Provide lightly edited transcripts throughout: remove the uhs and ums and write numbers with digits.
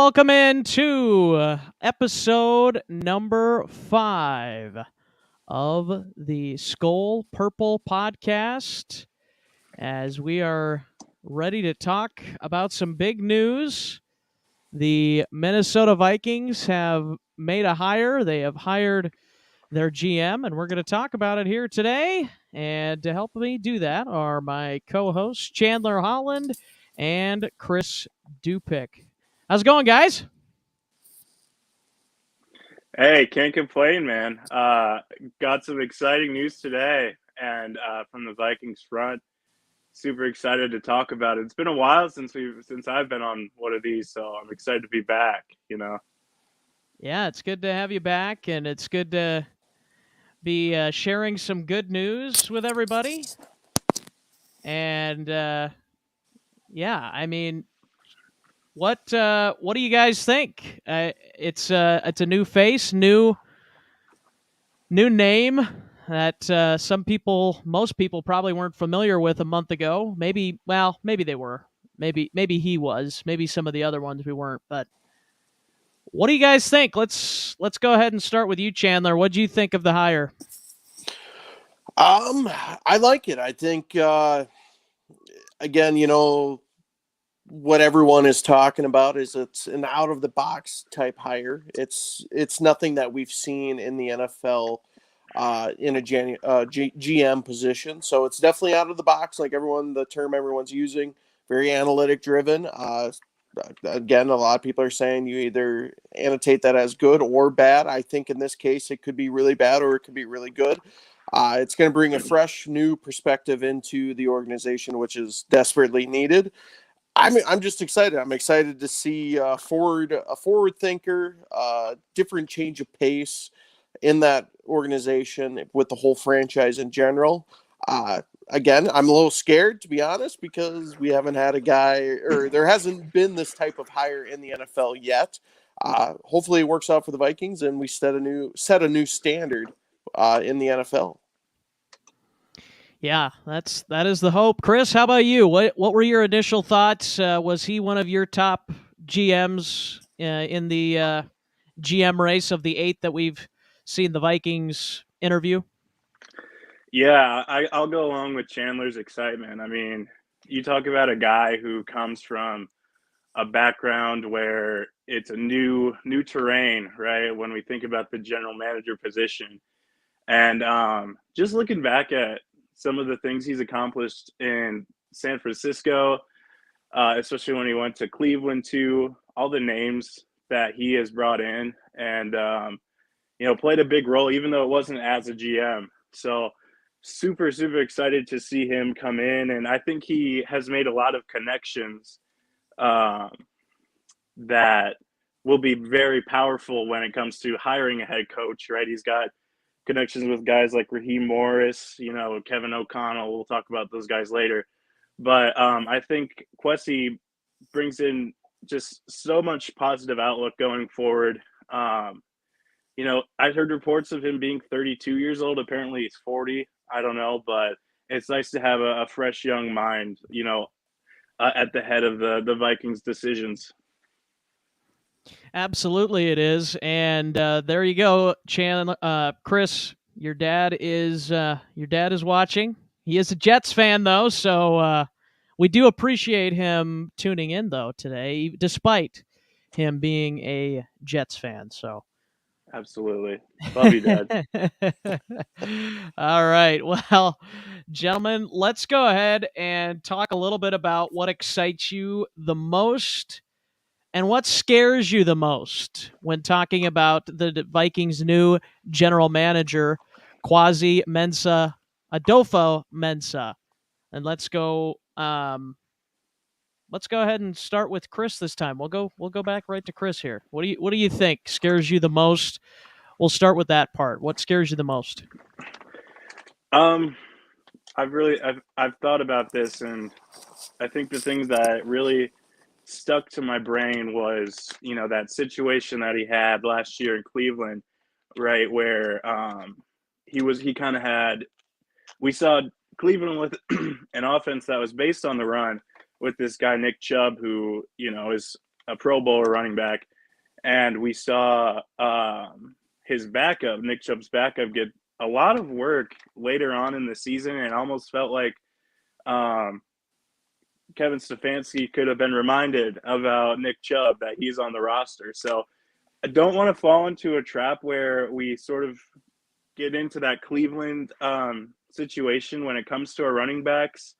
welcome into episode number 5 of the Skol Purple podcast, as we are ready to talk about some big news. The Minnesota Vikings have made a hire. They have hired their GM, and we're going to talk about it here today. And to help me do that are my co-hosts, Chandler Holland and Chris Dupick. How's it going, guys? Hey, can't complain, man. Got some exciting news today, and from the Vikings front. Super excited to talk about it. It's been a while since I've been on one of these, so I'm excited to be back. Yeah, it's good to have you back, and it's good to be sharing some good news with everybody. And yeah, I mean, what do you guys think? It's a new face, new name that most people probably weren't familiar with a month ago. Maybe they were. Maybe he was. Maybe some of the other ones we weren't. But what do you guys think? Let's go ahead and start with you, Chandler. What do you think of the hire? I like it. I think again, what everyone is talking about is it's an out of the box type hire. It's nothing that we've seen in the NFL in a GM position. So it's definitely out of the box, like the term everyone's using, very analytic driven. Again, a lot of people are saying you either annotate that as good or bad. I think in this case, it could be really bad or it could be really good. It's going to bring a fresh, new perspective into the organization, which is desperately needed. I'm just excited. I'm excited to see a forward thinker, different change of pace in that organization with the whole franchise in general. Again, I'm a little scared, to be honest, because we haven't had a guy, or there hasn't been this type of hire in the NFL yet. Hopefully it works out for the Vikings and we set a new standard in the NFL. Yeah, that is the hope. Chris, how about you? What were your initial thoughts? Was he one of your top GMs in the GM race of the 8 that we've seen the Vikings interview? Yeah, I'll go along with Chandler's excitement. I mean, you talk about a guy who comes from a background where it's a new terrain, right? When we think about the general manager position, and just looking back at some of the things he's accomplished in San Francisco, especially when he went to Cleveland too, all the names that he has brought in and, played a big role, even though it wasn't as a GM. So super, super excited to see him come in. And I think he has made a lot of connections that will be very powerful when it comes to hiring a head coach, right? He's got connections with guys like Raheem Morris, Kevin O'Connell. We'll talk about those guys later. But I think Kwesi brings in just so much positive outlook going forward. I heard reports of him being 32 years old. Apparently he's 40. I don't know, but it's nice to have a fresh young mind, at the head of the Vikings decisions. Absolutely, it is, and there you go, Chris. Your dad is watching. He is a Jets fan, though, so we do appreciate him tuning in, though, today, despite him being a Jets fan. So, absolutely, love you, Dad. All right, well, gentlemen, let's go ahead and talk a little bit about what excites you the most. And what scares you the most when talking about the Vikings' new general manager, Adofo-Mensah? And let's go ahead and start with Chris this time. We'll go back right to Chris here. What do you think scares you the most? We'll start with that part. What scares you the most? I've thought about this, and I think the things that really stuck to my brain was, that situation that he had last year in Cleveland, right, where we saw Cleveland with an offense that was based on the run with this guy Nick Chubb, who is a Pro Bowler running back, and we saw his backup, Nick Chubb's backup, get a lot of work later on in the season, and almost felt like Kevin Stefanski could have been reminded about Nick Chubb, that he's on the roster. So I don't want to fall into a trap where we sort of get into that Cleveland situation when it comes to our running backs.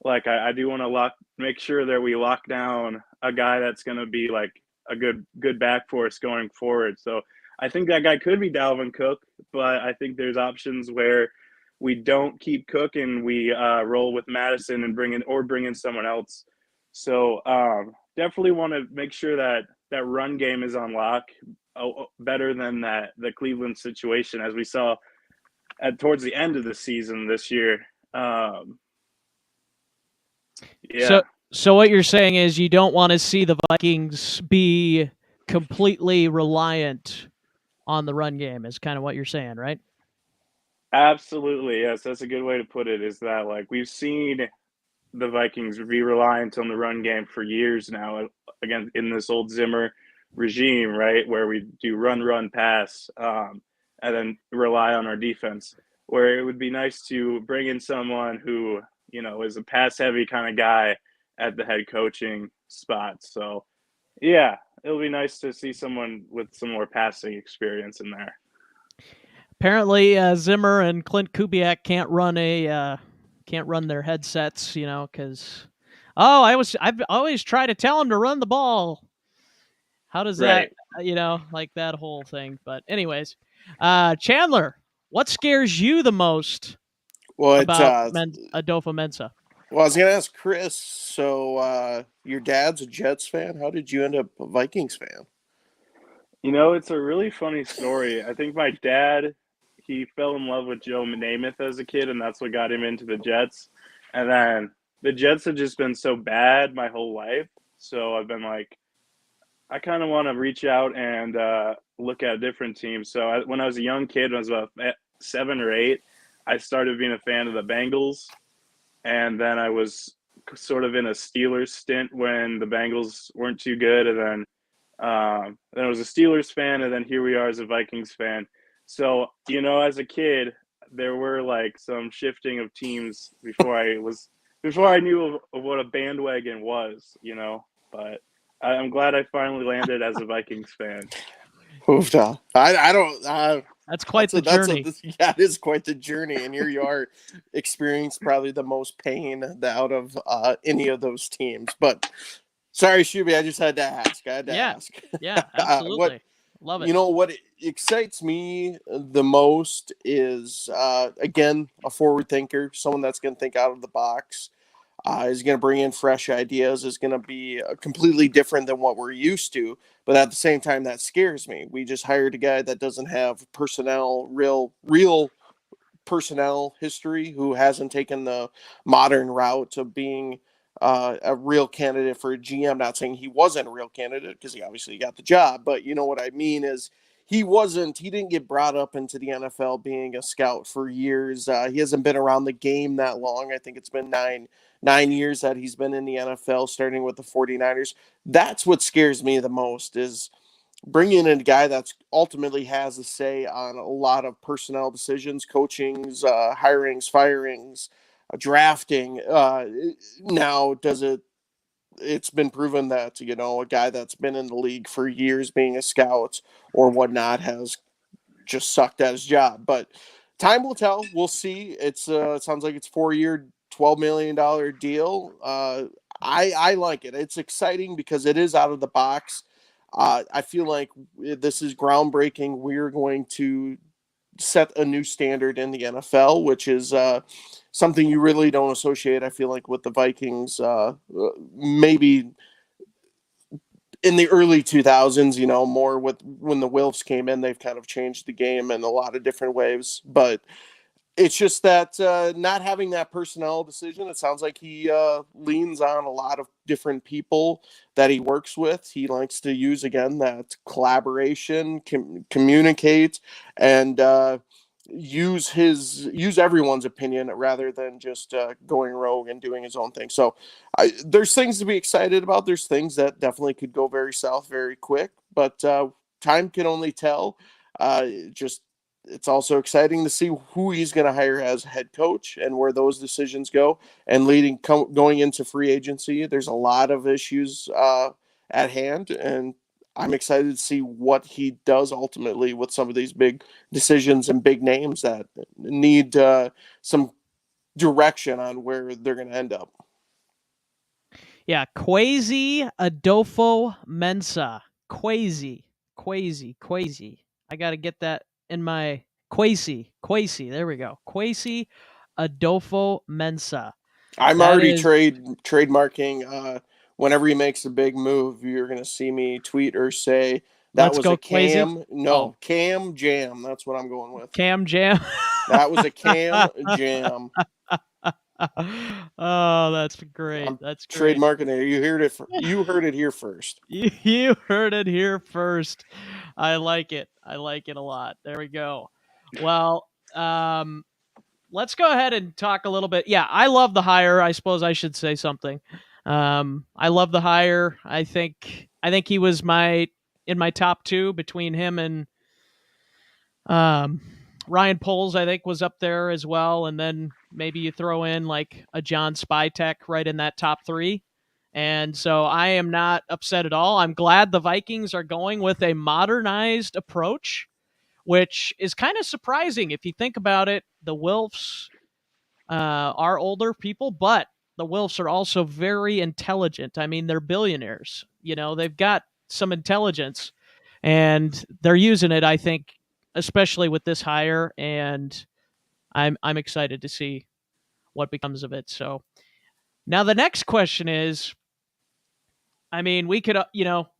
Like I do want to make sure that we lock down a guy that's going to be like a good back for us going forward. So I think that guy could be Dalvin Cook, but I think there's options where we don't keep Cook and we roll with Madison and bring in someone else. So definitely want to make sure that run game is on lock, better than the Cleveland situation, as we saw towards the end of the season this year. Yeah. So what you're saying is you don't want to see the Vikings be completely reliant on the run game, is kind of what you're saying, right? Absolutely, yes. That's a good way to put it, is that like we've seen the Vikings be reliant on the run game for years now, again, in this old Zimmer regime, right, where we do run, pass, and then rely on our defense, where it would be nice to bring in someone who, you know, is a pass-heavy kind of guy at the head coaching spot. So, yeah, it'll be nice to see someone with some more passing experience in there. Apparently, Zimmer and Clint Kubiak can't run their headsets, you know, because I've always tried to tell him to run the ball. How does that, you know, like that whole thing? But anyways, Chandler, what scares you the most about Adofo-Mensah? Well, I was going to ask Chris, so your dad's a Jets fan. How did you end up a Vikings fan? You know, it's a really funny story. I think my dad, he fell in love with Joe Namath as a kid, and that's what got him into the Jets. And then the Jets have just been so bad my whole life. So I've been like, I kind of want to reach out and look at different teams. So when I was a young kid, when I was about 7 or 8, I started being a fan of the Bengals. And then I was sort of in a Steelers stint when the Bengals weren't too good. And then I was a Steelers fan, and then here we are as a Vikings fan. So, you know, as a kid, there were like some shifting of teams before I knew of what a bandwagon was, you know. But I'm glad I finally landed as a Vikings fan. Hoofed off. I don't. That's quite the journey. Yeah, it is quite the journey, and here you are, experienced probably the most pain out of any of those teams. But sorry, Shuby, I just had to ask. Yeah, absolutely. Love it. You know what excites me the most is again, a forward thinker, someone that's going to think out of the box. Is going to bring in fresh ideas, is going to be completely different than what we're used to. But at the same time, that scares me. We just hired a guy that doesn't have real personnel history, who hasn't taken the modern route of being a real candidate for a GM. Not saying he wasn't a real candidate, because he obviously got the job. But you know what I mean is he didn't get brought up into the NFL being a scout for years. He hasn't been around the game that long. I think it's been nine years that he's been in the NFL, starting with the 49ers. That's what scares me the most, is bringing in a guy that's ultimately has a say on a lot of personnel decisions, coachings, hirings, firings, drafting. Now, it's been proven that, you know, a guy that's been in the league for years being a scout or whatnot has just sucked at his job. But time will tell. We'll see. It sounds like it's 4-year, $12 million deal. I like it. It's exciting because it is out of the box. I feel like this is groundbreaking. We're going to set a new standard in the NFL, which is something you really don't associate, I feel like, with the Vikings. Maybe in the early 2000s, you know, more with when the Wilfs came in, they've kind of changed the game in a lot of different ways. But it's just that not having that personnel decision, it sounds like he leans on a lot of different people that he works with. He likes to use, again, that collaboration, communicate. And use everyone's opinion rather than just going rogue and doing his own thing. So there's things to be excited about. There's things that definitely could go very south very quick, but time can only tell. Just it's also exciting to see who he's going to hire as head coach and where those decisions go. And going into free agency, there's a lot of issues at hand, and I'm excited to see what he does ultimately with some of these big decisions and big names that need some direction on where they're going to end up. Yeah, Kwesi Adofo-Mensah. Kwesi. I got to get that in my Kwesi. There we go. Kwesi Adofo-Mensah. I'm already trademarking. Whenever he makes a big move, you're going to see me tweet or say that Let's was go a Cam. Kwesi? No, Cam Jam. That's what I'm going with. Cam Jam. That was a Cam Jam. Oh, that's great. That's great. Trademarking it. You heard it here first. You heard it here first. I like it. I like it a lot. There we go. Well, let's go ahead and talk a little bit. Yeah, I love the hire. I suppose I should say something. I love the hire. I think he was in my top two between him and Ryan Poles, I think, was up there as well. And then maybe you throw in like a John Spytek right in that top three. And so I am not upset at all. I'm glad the Vikings are going with a modernized approach, which is kind of surprising if you think about it. The Wilfs are older people, but the Wilfs are also very intelligent. I mean, they're billionaires. You know, they've got some intelligence, and they're using it, I think, especially with this hire, and I'm excited to see what becomes of it. So now the next question is, I mean, we could,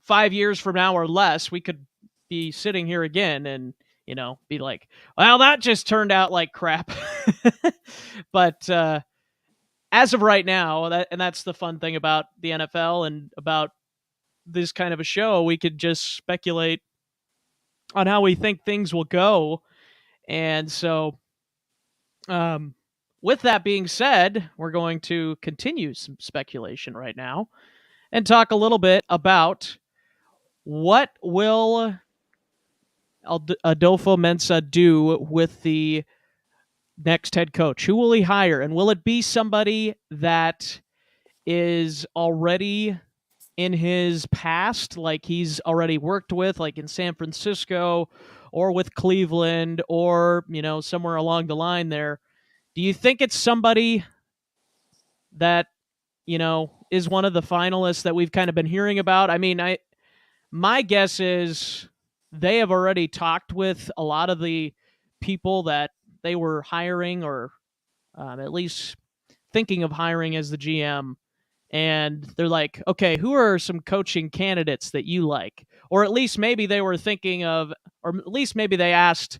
5 years from now or less, we could be sitting here again and, be like, well, that just turned out like crap. But as of right now, and that's the fun thing about the NFL and about this kind of a show, we could just speculate on how we think things will go. And so, with that being said, we're going to continue some speculation right now and talk a little bit about what will Adofo-Mensah do with the next head coach. Who will he hire? And will it be somebody that is already in his past, like he's already worked with, like in San Francisco or with Cleveland or, somewhere along the line there? Do you think it's somebody that, is one of the finalists that we've kind of been hearing about? I mean, my guess is they have already talked with a lot of the people that they were hiring or at least thinking of hiring as the GM. And they're like, okay, who are some coaching candidates that you like? Or at least maybe they were thinking of, or at least maybe they asked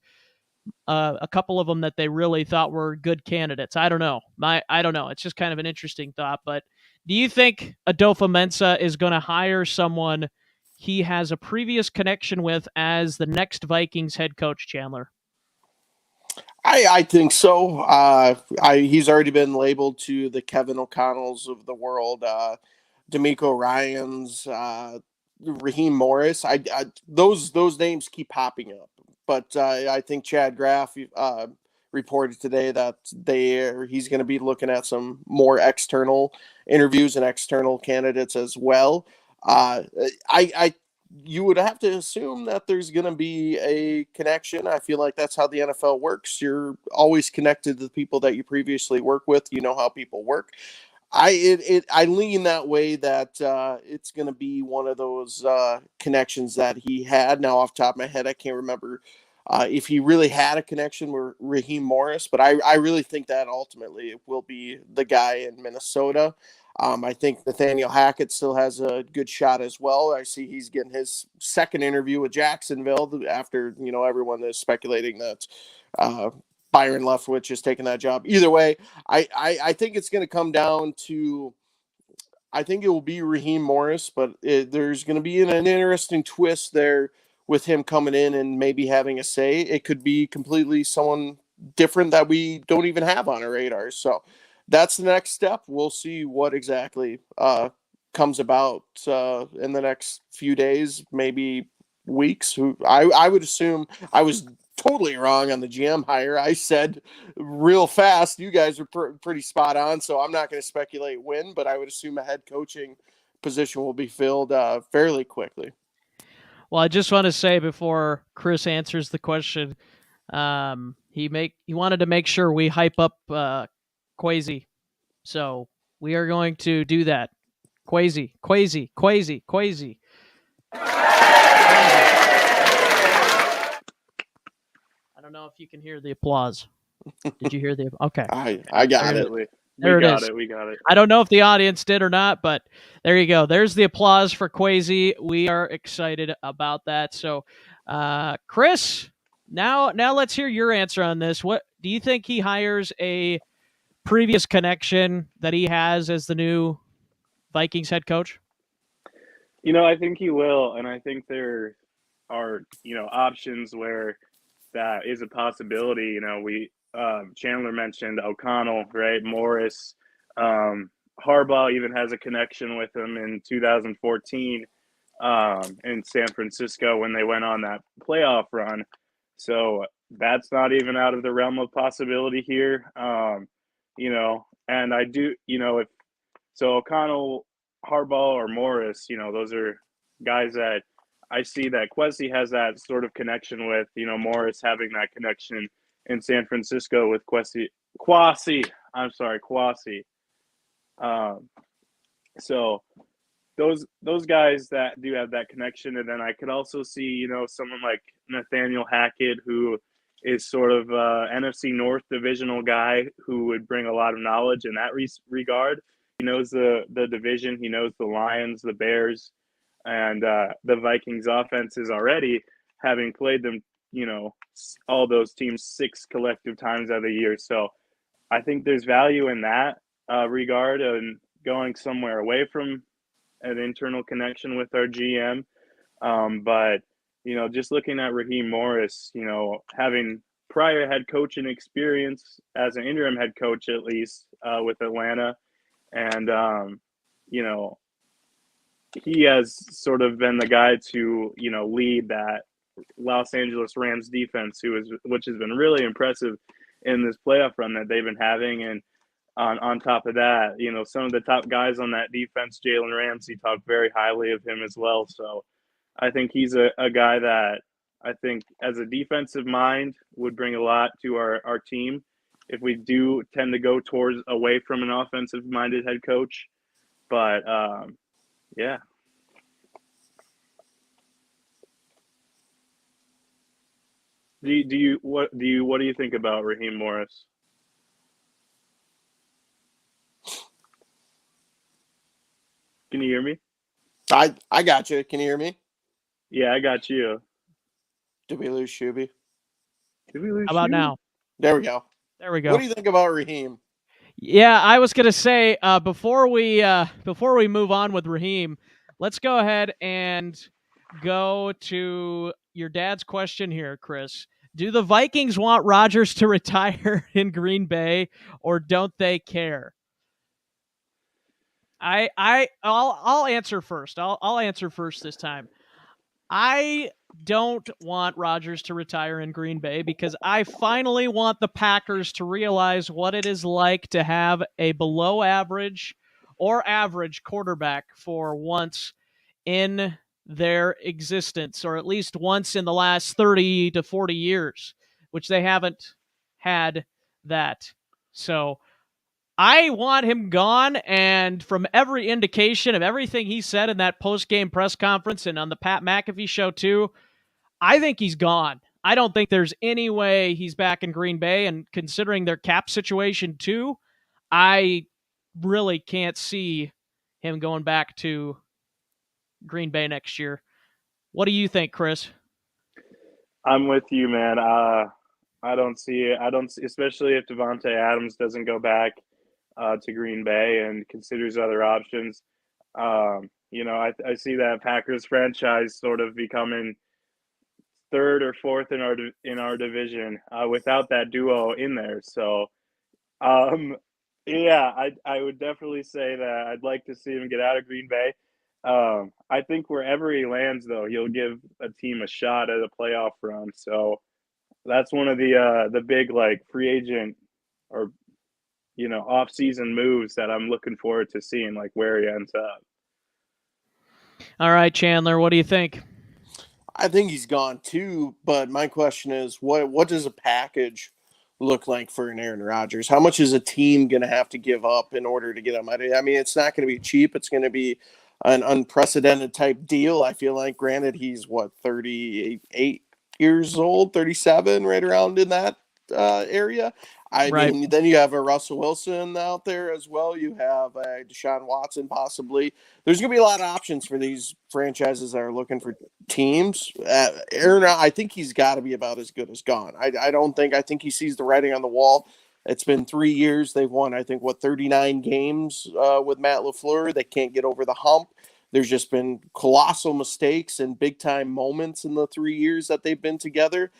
a couple of them that they really thought were good candidates. I don't know. I don't know. It's just kind of an interesting thought. But do you think Adofo-Mensah is going to hire someone he has a previous connection with as the next Vikings head coach, Chandler? I think so. He's already been labeled to the Kevin O'Connells of the world, D'Amico Ryans, Raheem Morris. Those names keep popping up, but I think Chad Graff reported today that he's going to be looking at some more external interviews and external candidates as well. You would have to assume that there's going to be a connection. I feel like that's how the NFL works. You're always connected to the people that you previously worked with. You know how people work. I lean that way that it's going to be one of those connections that he had. Now, off the top of my head, I can't remember if he really had a connection with Raheem Morris, but I really think that ultimately it will be the guy in Minnesota. I think Nathaniel Hackett still has a good shot as well. I see he's getting his second interview with Jacksonville after, everyone is speculating that Byron Leftwich is taking that job. Either way, I think it's going to come down to, I think it will be Raheem Morris, but there's going to be an interesting twist there with him coming in and maybe having a say, it could be completely someone different that we don't even have on our radar. So that's the next step. We'll see what exactly comes about in the next few days, maybe weeks. I would assume I was totally wrong on the GM hire. I said real fast, you guys are pretty spot on, so I'm not going to speculate when, but I would assume a head coaching position will be filled fairly quickly. Well, I just want to say before Chris answers the question, he wanted to make sure we hype up Kwesi, so we are going to do that. Kwesi. I don't know if you can hear the applause. Did you hear the? Okay, I got it. There it is. We got it. I don't know if the audience did or not, but there you go. There's the applause for Kwesi. We are excited about that. So, Chris, now let's hear your answer on this. What do you think he hires a previous connection that he has as the new Vikings head coach? I think he will, and I think there are options where that is a possibility. We Chandler mentioned O'Connell, right? Morris, Harbaugh even has a connection with him in 2014 in San Francisco when they went on that playoff run. So that's not even out of the realm of possibility here. And I do, if so, O'Connell, Harbaugh, or Morris, those are guys that I see that Kwesi has that sort of connection with, Morris having that connection in San Francisco with Kwesi. So those guys that do have that connection, and then I could also see, someone like Nathaniel Hackett, who is sort of NFC North divisional guy who would bring a lot of knowledge in that regard. He knows the division, he knows the Lions, the Bears, and the Vikings offenses already, having played them, all those teams 6 collective times out of the year. So I think there's value in that regard and going somewhere away from an internal connection with our GM. But, just looking at Raheem Morris, having prior head coaching experience as an interim head coach, at least with Atlanta. And, he has sort of been the guy to, lead that Los Angeles Rams defense, which has been really impressive in this playoff run that they've been having. And on top of that, some of the top guys on that defense, Jalen Ramsey, talked very highly of him as well. So I think he's a guy that I think as a defensive mind would bring a lot to our team if we do tend to go towards away from an offensive minded head coach. But yeah. What do you think about Raheem Morris? Can you hear me? I got you. Can you hear me? Yeah, I got you. Did we lose Shuby? Did we lose? How about now? There we go. What do you think about Raheem? Yeah, I was gonna say before we move on with Raheem, let's go ahead and go to your dad's question here, Chris. Do the Vikings want Rodgers to retire in Green Bay, or don't they care? I'll answer first. I'll answer first this time. I don't want Rodgers to retire in Green Bay because I finally want the Packers to realize what it is like to have a below average or average quarterback for once in their existence, or at least once in the last 30 to 40 years, which they haven't had that. So I want him gone, and from every indication of everything he said in that post-game press conference and on the Pat McAfee show too, I think he's gone. I don't think there's any way he's back in Green Bay, and considering their cap situation too, I really can't see him going back to Green Bay next year. What do you think, Chris? I'm with you, man. I don't see it. Especially if Devontae Adams doesn't go back to Green Bay and considers other options. I see that Packers franchise sort of becoming third or fourth in our division without that duo in there. So, yeah, I would definitely say that I'd like to see him get out of Green Bay. I think wherever he lands, though, he'll give a team a shot at a playoff run. So that's one of the big like free agent or off-season moves that I'm looking forward to seeing, like where he ends up. All right, Chandler, what do you think? I think he's gone too, but my question is, what does a package look like for an Aaron Rodgers? How much is a team going to have to give up in order to get him? I mean, it's not going to be cheap. It's going to be an unprecedented type deal. I feel like, granted, he's 38 years old, 37, right around in that area. I mean, then you have a Russell Wilson out there as well. You have Deshaun Watson possibly. There's going to be a lot of options for these franchises that are looking for teams. Aaron, I think he's got to be about as good as gone. I think he sees the writing on the wall. It's been 3 years. They've won, I think, 39 games with Matt LaFleur. They can't get over the hump. There's just been colossal mistakes and big-time moments in the 3 years that they've been together.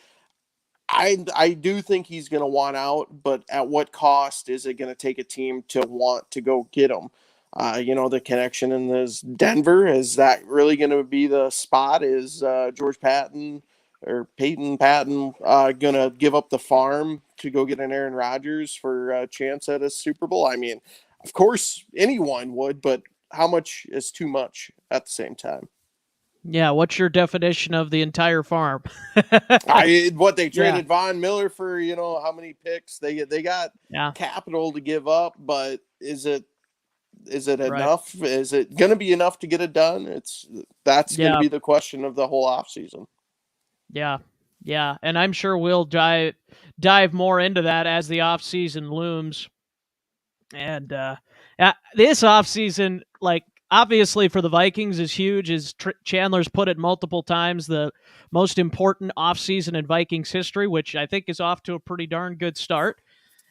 I do think he's going to want out, but at what cost is it going to take a team to want to go get him? The connection in this Denver, is that really going to be the spot? Is George Patton or Peyton Patton going to give up the farm to go get an Aaron Rodgers for a chance at a Super Bowl? I mean, of course anyone would, but how much is too much at the same time? Yeah, what's your definition of the entire farm? They traded Von Miller for, how many picks? They got capital to give up, but is it enough? Is it going to be enough to get it done? That's going to be the question of the whole offseason. Yeah. Yeah, and I'm sure we'll dive more into that as the offseason looms. And this offseason, obviously for the Vikings is huge, as Chandler's put it multiple times, the most important offseason in Vikings history, which I think is off to a pretty darn good start.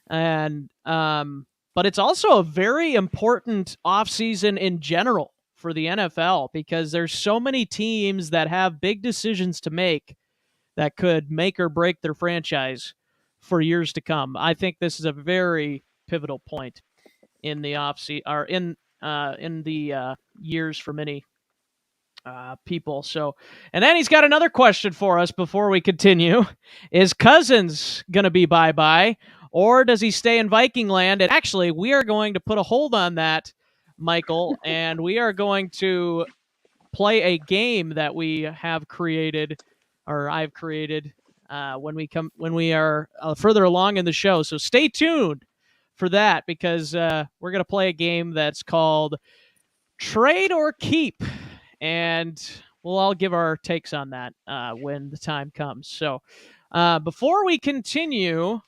And but it's also a very important offseason in general for the NFL, because there's so many teams that have big decisions to make that could make or break their franchise for years to come. I think this is a very pivotal point in the offseason, or in the years for many people. So, and then he's got another question for us before we continue. Is Cousins going to be bye-bye, or does he stay in Viking land? And actually, we are going to put a hold on that, Michael, and we are going to play a game that we have created, or I've created, when we are further along in the show. So stay tuned for that, because we're going to play a game that's called Trade or Keep, and we'll all give our takes on that when the time comes. So before we continue,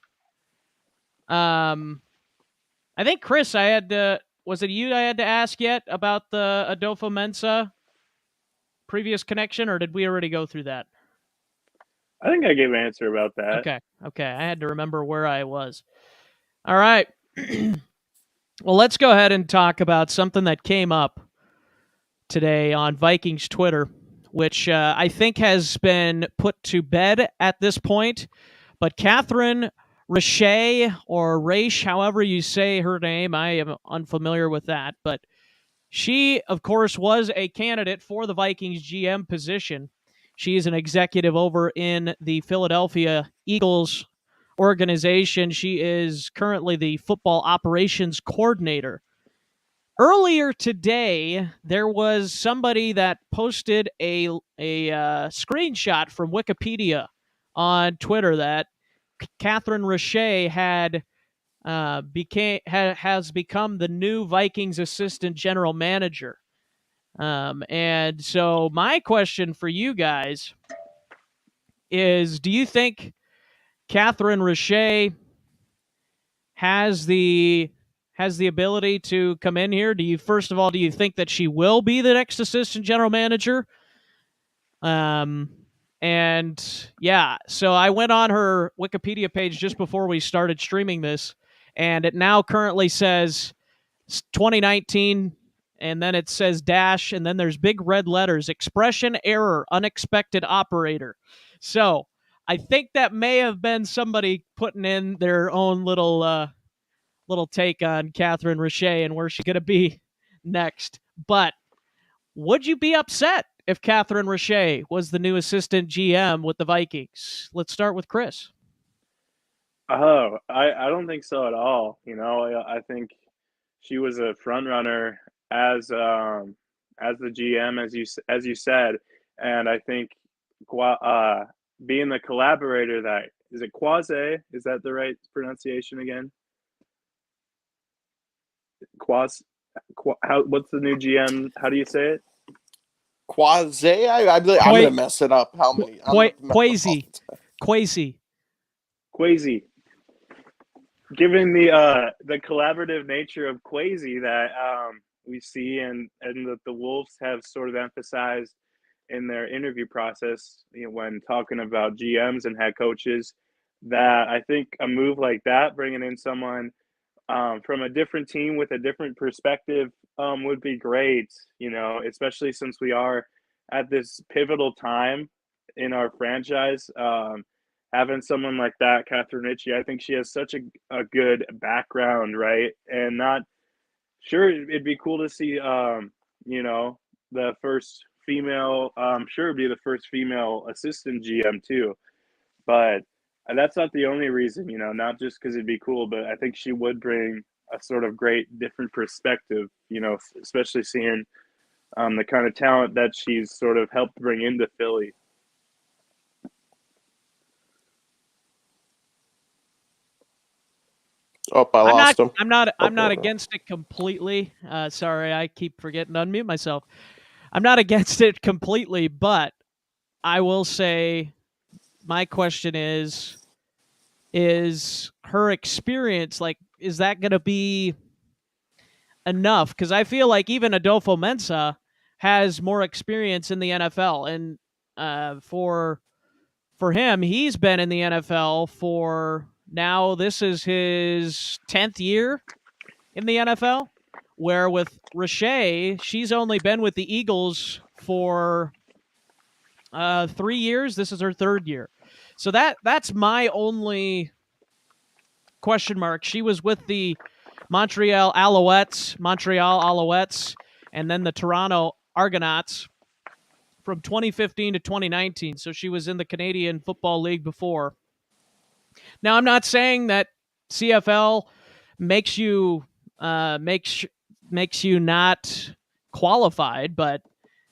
I think, Chris, was it you I had to ask yet about the Adofo-Mensah previous connection, or did we already go through that? I think I gave an answer about that. Okay. I had to remember where I was. All right. Well, let's go ahead and talk about something that came up today on Vikings Twitter, which I think has been put to bed at this point. But Catherine Richey, or Raish, however you say her name, I am unfamiliar with that. But she, of course, was a candidate for the Vikings GM position. She is an executive over in the Philadelphia Eagles organization. She is currently the football operations coordinator. Earlier today, there was somebody that posted a screenshot from Wikipedia on Twitter that Catherine Richey has become the new Vikings assistant general manager. And so my question for you guys is, do you think Catherine Richey has the ability to come in here? Do you think that she will be the next assistant general manager? And yeah, so I went on her Wikipedia page just before we started streaming this, and it now currently says 2019, and then it says dash, and then there's big red letters, expression error, unexpected operator. So I think that may have been somebody putting in their own little take on Catherine Richey and where she's going to be next. But would you be upset if Catherine Richey was the new assistant GM with the Vikings? Let's start with Chris. Oh, I don't think so at all. I think she was a front runner as the GM, as you said, and I think being the collaborator that is it Kwesi? Is that the right pronunciation again? What's the new GM? How do you say it? Kwesi? I'm going to mess it up. How many? Kwesi. Kwesi. Given the collaborative nature of Kwesi that we see and that the Wolves have sort of emphasized in their interview process, when talking about GMs and head coaches, that I think a move like that, bringing in someone from a different team with a different perspective, would be great, especially since we are at this pivotal time in our franchise. Having someone like that, Catherine Richey, I think she has such a good background, right? And not sure it'd be cool to see, the first female. Sure, it'd be the first female assistant GM too, but that's not the only reason. Not just because it'd be cool, but I think she would bring a sort of great different perspective. Especially seeing the kind of talent that she's sort of helped bring into Philly. Oh, I lost him. I'm not against it completely. Sorry, I keep forgetting to unmute myself. I'm not against it completely, but I will say my question is her experience, is that going to be enough? Because I feel like even Adofo-Mensah has more experience in the NFL, and for him, he's been in the NFL for now. This is his 10th year in the NFL, where with Richey, she's only been with the Eagles for 3 years. This is her 3rd year. So that's my only question mark. She was with the Montreal Alouettes, and then the Toronto Argonauts from 2015 to 2019. So she was in the Canadian Football League before. Now, I'm not saying that CFL makes you not qualified, but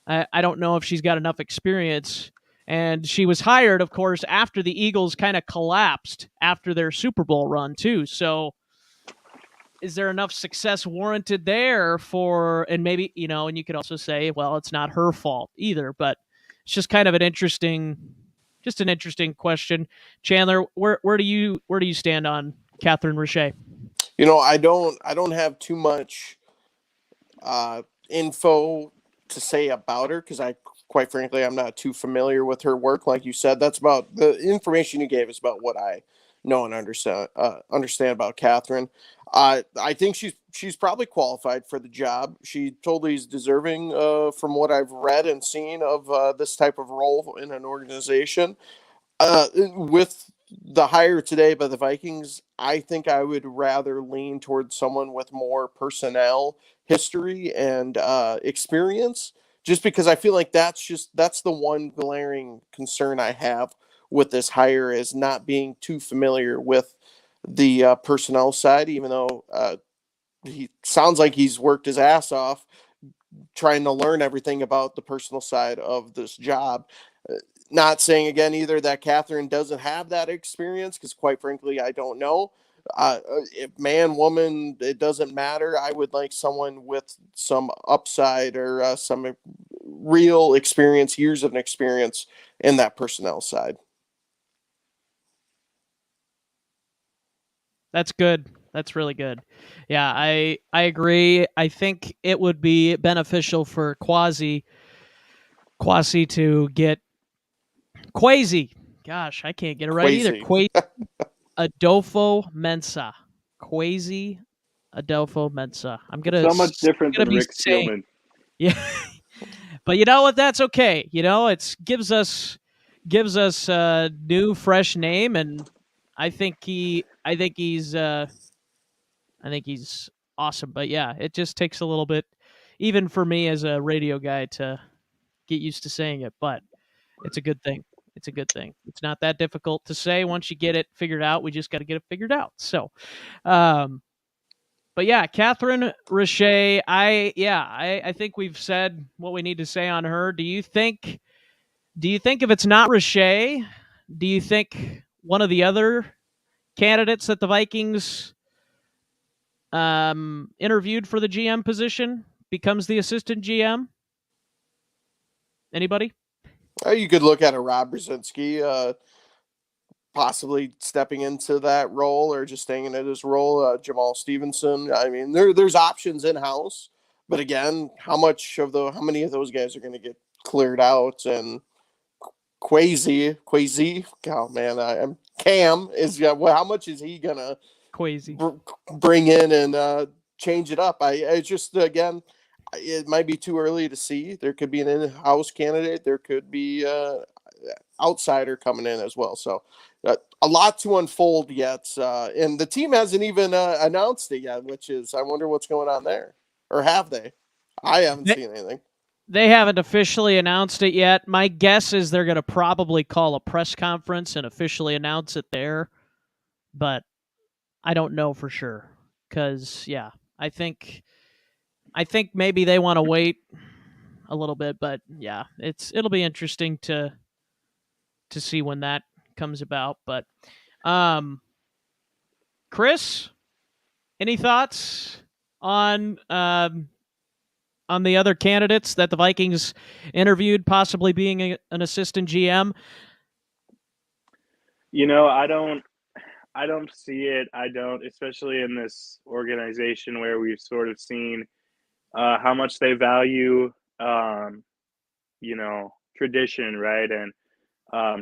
I don't know if she's got enough experience. And she was hired, of course, after the Eagles kind of collapsed after their Super Bowl run, too. So is there enough success warranted there and maybe, and you could also say, well, it's not her fault either, but it's just kind of an interesting question. Chandler, where do you stand on Catherine Richey? I don't have too much info to say about her because quite frankly, I'm not too familiar with her work. Like you said, that's about the information you gave is about what I know and understand about Catherine. I think she's probably qualified for the job. She totally is deserving from what I've read and seen of this type of role in an organization. With the hire today by the Vikings, I think I would rather lean towards someone with more personnel history and experience, just because I feel like that's the one glaring concern I have with this hire is not being too familiar with the personnel side, even though he sounds like he's worked his ass off trying to learn everything about the personal side of this job. Not saying again either that Catherine doesn't have that experience, because quite frankly, I don't know. If man, woman, it doesn't matter. I would like someone with some upside or some real experience, years of experience in that personnel side. That's good. That's really good. Yeah, I agree. I think it would be beneficial for Kwesi to get Kwesi. Gosh, I can't get it right either. Kwesi Adofo-Mensah. Kwesi Adofo-Mensah. I'm gonna so much different than Rick Thielen. Yeah, but you know what? That's okay. It gives us gives us a new, fresh name, and I think he's awesome. But yeah, it just takes a little bit, even for me as a radio guy, to get used to saying it. But it's a good thing. It's a good thing. It's not that difficult to say once you get it figured out. We just got to get it figured out. So, but yeah, Catherine Richey. I think we've said what we need to say on her. Do you think if it's not Richey, do you think one of the other candidates that the Vikings interviewed for the GM position becomes the assistant GM? Anybody? You could look at a Rob Brzezinski possibly stepping into that role or just staying in his role. Jamal Stevenson. I mean, there's options in house, but again, how many of those guys are going to get cleared out? And Kwesi, oh man, I'm Cam is how much is he gonna Kwesi bring in and change it up? I just again, it might be too early to see. There could be an in-house candidate. There could be outsider coming in as well. So a lot to unfold yet, and the team hasn't even announced it yet. Which is, I wonder what's going on there, or have they? I haven't seen anything. They haven't officially announced it yet. My guess is they're going to probably call a press conference and officially announce it there. But I don't know for sure. Because, yeah, I think maybe they want to wait a little bit. But, yeah, it'll be interesting to see when that comes about. But, Chris, any thoughts on the other candidates that the Vikings interviewed, possibly being an assistant GM? I don't see it. I don't, especially in this organization where we've sort of seen how much they value, tradition, right, and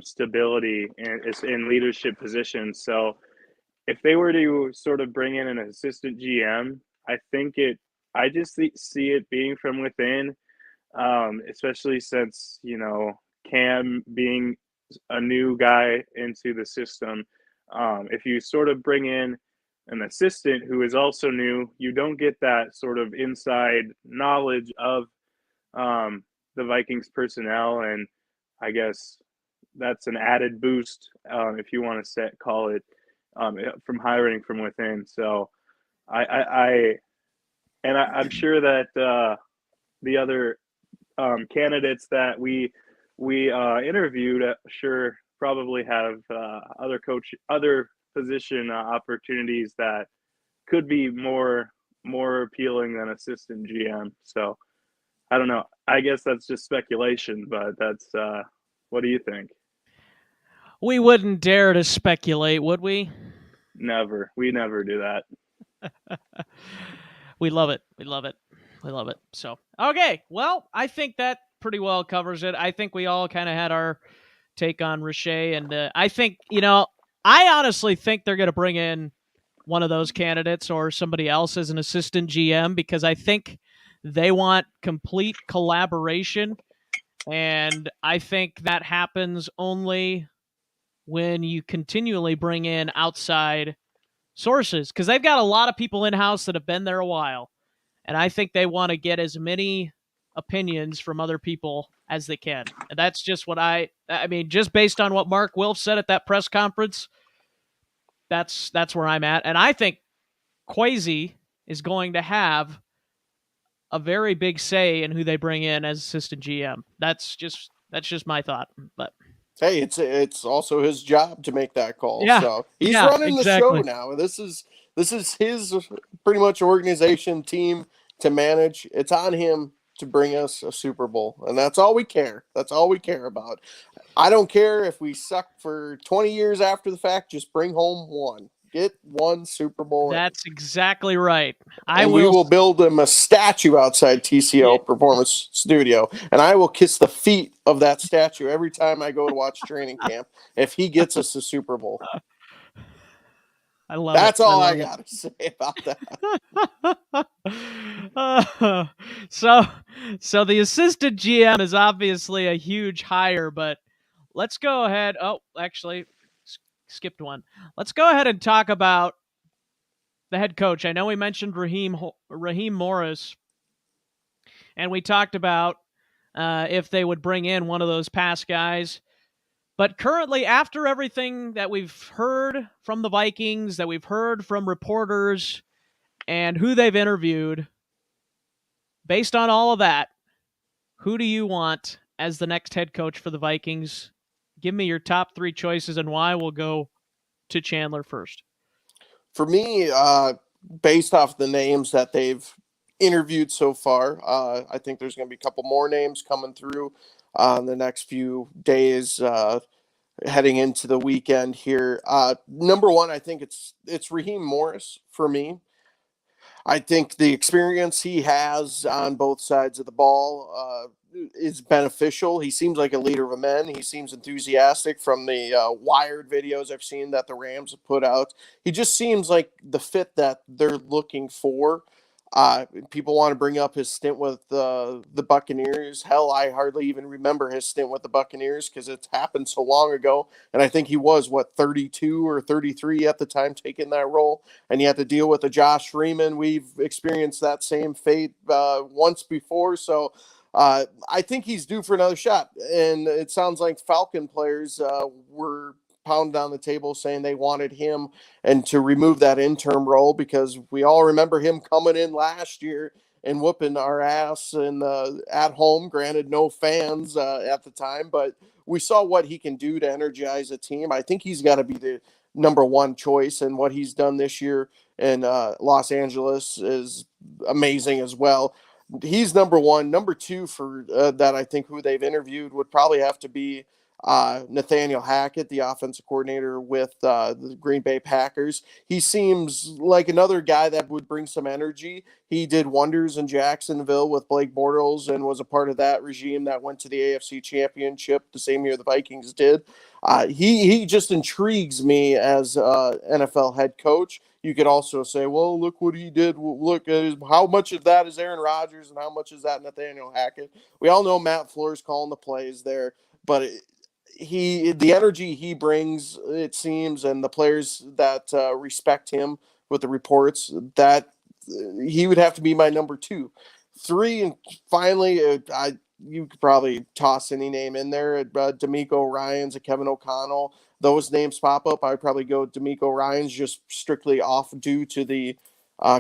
stability in leadership positions. So if they were to sort of bring in an assistant GM, I just see it being from within, especially since, Cam being a new guy into the system. If you sort of bring in an assistant who is also new, you don't get that sort of inside knowledge of the Vikings personnel. And I guess that's an added boost, if you want to call it, from hiring from within. So I'm sure that the other candidates that we interviewed, sure probably have other position opportunities that could be more appealing than assistant GM. So I don't know. I guess that's just speculation, but that's what do you think? We wouldn't dare to speculate, would we? Never. We never do that. We love it. We love it. We love it. So, okay. Well, I think that pretty well covers it. I think we all kind of had our take on Richey, and I think, I honestly think they're going to bring in one of those candidates or somebody else as an assistant GM, because I think they want complete collaboration, and I think that happens only when you continually bring in outside sources, because they've got a lot of people in-house that have been there a while, and I think they want to get as many opinions from other people as they can. And that's just what I mean, just based on what Mark Wilf said at that press conference, that's where I'm at. And I think Kwesi is going to have a very big say in who they bring in as assistant GM. That's just my thought. But hey, it's also his job to make that call. Yeah, so he's running exactly. the show now. This is his pretty much organization team to manage. It's on him to bring us a Super Bowl, and that's all we care. That's all we care about. I don't care if we suck for 20 years after the fact. Just bring home one. Get one Super Bowl. That's exactly right. We will build him a statue outside TCO Performance Studio, and I will kiss the feet of that statue every time I go to watch training camp if he gets us a Super Bowl. I love That's it. all I got to say about that. So the assistant GM is obviously a huge hire, but let's go ahead. Oh, actually, skipped one. Let's go ahead and talk about the head coach. I know we mentioned Raheem Morris, and we talked about if they would bring in one of those past guys. But currently, after everything that we've heard from the Vikings, that we've heard from reporters, and who they've interviewed, based on all of that, who do you want as the next head coach for the Vikings? Give me your top 3 choices and why. We'll go to Chandler first. For me, based off the names that they've interviewed so far, I think there's going to be a couple more names coming through in the next few days, heading into the weekend here. Number one, I think it's Raheem Morris for me. I think the experience he has on both sides of the ball is beneficial. He seems like a leader of men. He seems enthusiastic from the Wired videos I've seen that the Rams have put out. He just seems like the fit that they're looking for. People want to bring up his stint with the Buccaneers. Hell, I hardly even remember his stint with the Buccaneers because it's happened so long ago. And I think he was, 32 or 33 at the time taking that role. And you had to deal with a Josh Freeman. We've experienced that same fate once before. So I think he's due for another shot. And it sounds like Falcon players were pounded on the table saying they wanted him and to remove that interim role because we all remember him coming in last year and whooping our ass and at home. Granted, no fans at the time, but we saw what he can do to energize a team. I think he's got to be the number one choice, and what he's done this year in Los Angeles is amazing as well. He's number one. Number two for that, I think who they've interviewed would probably have to be Nathaniel Hackett, the offensive coordinator with the Green Bay Packers. He seems like another guy that would bring some energy. He did wonders in Jacksonville with Blake Bortles and was a part of that regime that went to the AFC Championship the same year the Vikings did. He just intrigues me as NFL head coach. You could also say, well, look what he did. Look, how much of that is Aaron Rodgers and how much is that Nathaniel Hackett? We all know Matt Fleur's calling the plays there, but the energy he brings, it seems, and the players that respect him with the reports, that he would have to be my number 2. 3, and finally, you could probably toss any name in there. D'Amico Ryans, Kevin O'Connell, those names pop up. I'd probably go D'Amico Ryans just strictly off due to the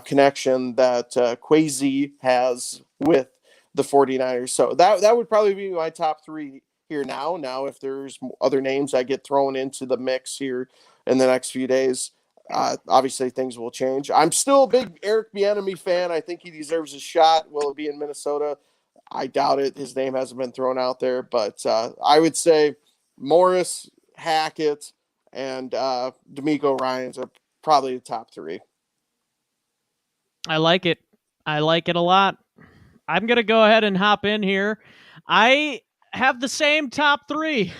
connection that Kwesi has with the 49ers. So that would probably be my top 3 here now. Now, if there's other names that get thrown into the mix here in the next few days, obviously things will change. I'm still a big Eric Bieniemy fan. I think he deserves a shot. Will it be in Minnesota? I doubt it. His name hasn't been thrown out there, but I would say Morris, Hackett, and D'Amico Ryans are probably the top 3. I like it. I like it a lot. I'm going to go ahead and hop in here. I have the same top 3.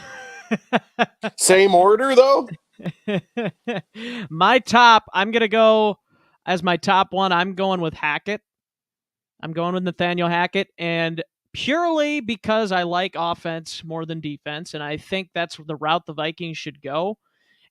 Same order, though? My top, I'm going to go as my top one. I'm going with Hackett. I'm going with Nathaniel Hackett, and purely because I like offense more than defense, and I think that's the route the Vikings should go.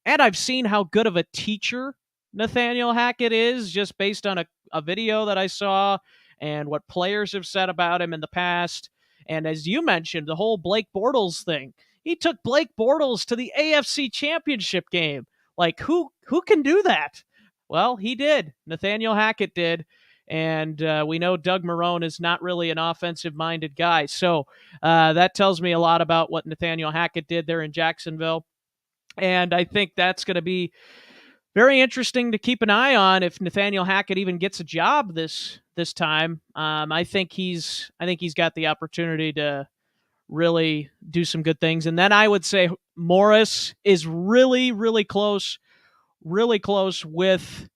And I've seen how good of a teacher Nathaniel Hackett is just based on a video that I saw and what players have said about him in the past. And as you mentioned, the whole Blake Bortles thing. He took Blake Bortles to the AFC Championship game. Like, who can do that? Well, he did. Nathaniel Hackett did. And we know Doug Marrone is not really an offensive-minded guy. So that tells me a lot about what Nathaniel Hackett did there in Jacksonville. And I think that's going to be very interesting to keep an eye on if Nathaniel Hackett even gets a job this time. I think he's got the opportunity to really do some good things. And then I would say Morris is really, really close with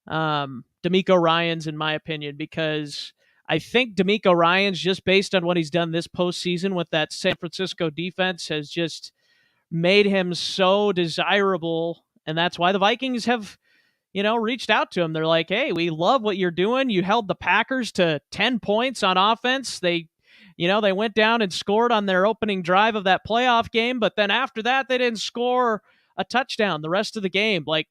D'Amico Ryans, in my opinion, because I think D'Amico Ryans, just based on what he's done this postseason with that San Francisco defense, has just made him so desirable. And that's why the Vikings have, reached out to him. They're like, hey, we love what you're doing. You held the Packers to 10 points on offense. They They went down and scored on their opening drive of that playoff game, but then after that, they didn't score a touchdown the rest of the game. Like,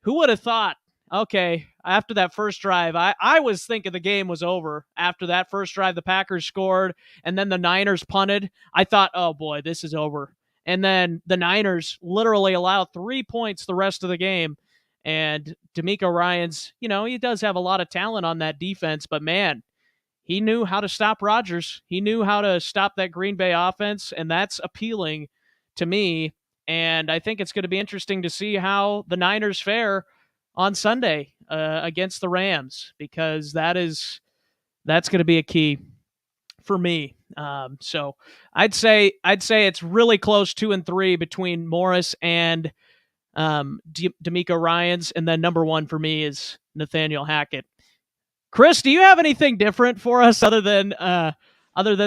who would have thought, okay, after that first drive, I was thinking the game was over. After that first drive, the Packers scored, and then the Niners punted. I thought, oh boy, this is over. And then the Niners literally allowed 3 points the rest of the game. And D'Amico Ryans, he does have a lot of talent on that defense, but man, he knew how to stop Rodgers. He knew how to stop that Green Bay offense, and that's appealing to me. And I think it's going to be interesting to see how the Niners fare on Sunday against the Rams, because that's going to be a key for me. So I'd say it's really close 2-3 between Morris and D'Amico Ryans, and then number one for me is Nathaniel Hackett. Chris, do you have anything different for us other than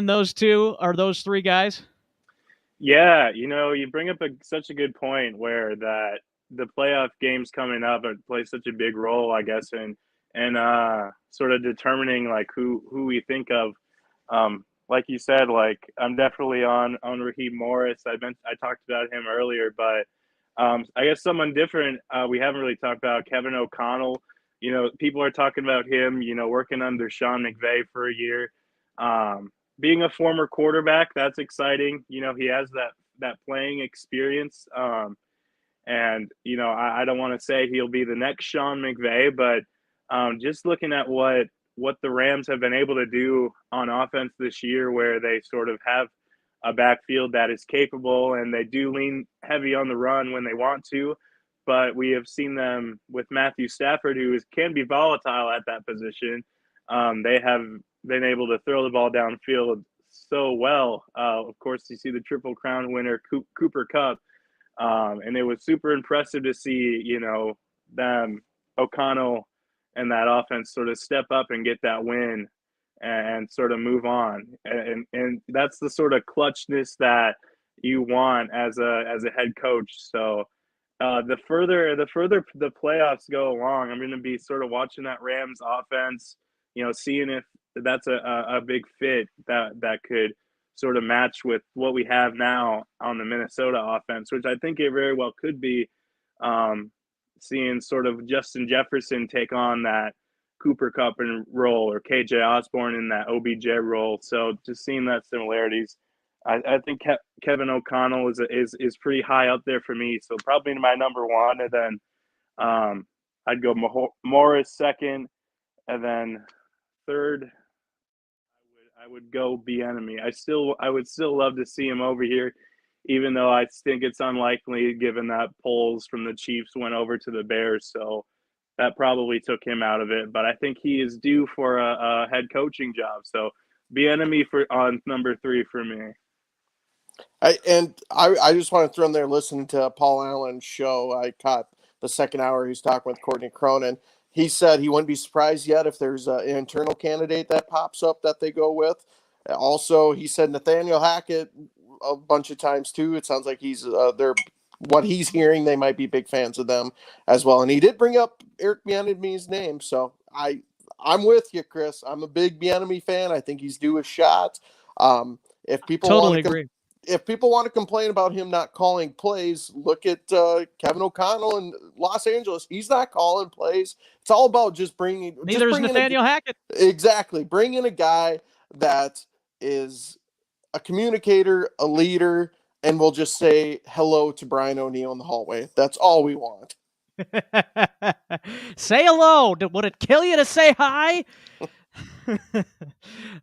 those two or those three guys? Yeah, you bring up such a good point where that the playoff games coming up play such a big role, I guess, in sort of determining like who we think of. Like you said, like I'm definitely on Raheem Morris. I talked about him earlier, but I guess someone different we haven't really talked about, Kevin O'Connell. People are talking about him, working under Sean McVay for a year. Being a former quarterback, that's exciting. He has that playing experience. And, I don't want to say he'll be the next Sean McVay, but just looking at what the Rams have been able to do on offense this year, where they sort of have a backfield that is capable and they do lean heavy on the run when they want to. But we have seen them with Matthew Stafford, who can be volatile at that position. They have been able to throw the ball downfield so well. Of course, you see the Triple Crown winner, Cooper Kupp. And it was super impressive to see, them, O'Connell and that offense sort of step up and get that win and sort of move on. And that's the sort of clutchness that you want as a head coach. So the further the playoffs go along, I'm going to be sort of watching that Rams offense, seeing if that's a big fit that could sort of match with what we have now on the Minnesota offense, which I think it very well could be. Seeing sort of Justin Jefferson take on that Cooper Kupp role, or KJ Osborne in that OBJ role. So just seeing that similarities, I think Kevin O'Connell is pretty high up there for me. So probably my number one, and then I'd go Morris second, and then third I would go Bieniemy. I would still love to see him over here, even though I think it's unlikely given that polls from the Chiefs went over to the Bears. So that probably took him out of it. But I think he is due for a head coaching job. So Bieniemy on number 3 for me. I just want to throw in there, listening to Paul Allen's show. I caught the second hour. He's talking with Courtney Cronin. He said he wouldn't be surprised yet if there's an internal candidate that pops up that they go with. Also, he said Nathaniel Hackett a bunch of times too. It sounds like he's what he's hearing, they might be big fans of them as well. And he did bring up Eric Bieniemy's name. So I'm with you, Chris. I'm a big Bieniemy fan. I think he's due a shot. If people totally agree. If people want to complain about him not calling plays, look at Kevin O'Connell in Los Angeles. He's not calling plays. It's all about just bringing. Neither is Nathaniel Hackett. Exactly. Bring in a guy that is a communicator, a leader, and we'll just say hello to Brian O'Neill in the hallway. That's all we want. Say hello. Would it kill you to say hi?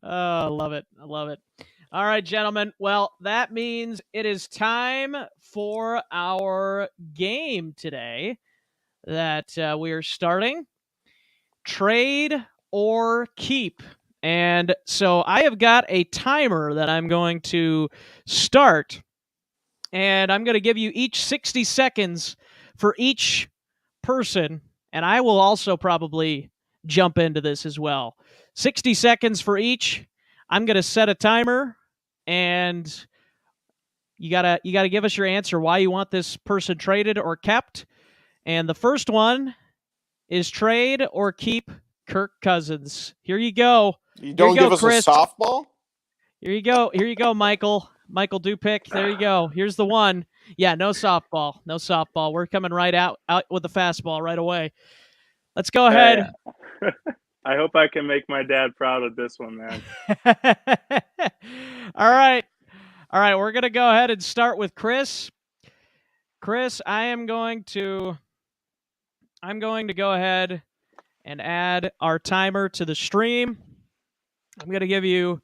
I love it. I love it. All right, gentlemen. Well, that means it is time for our game today that we are starting. Trade or keep. And so I have got a timer that I'm going to start, and I'm going to give you each 60 seconds for each person, and I will also probably jump into this as well. 60 seconds for each. I'm going to set a timer, and you gotta give us your answer why you want this person traded or kept. And the first one is trade or keep Kirk Cousins. Here you go. You don't give us Chris. A softball? Here you go, Michael. Michael Dupick. There you go. Here's the one. Yeah, no softball. No softball. We're coming right out with the fastball right away. Let's go ahead. Hey, I hope I can make my dad proud of this one, man. All right. We're going to go ahead and start with Chris. Chris, I'm going to go ahead and add our timer to the stream. I'm going to give you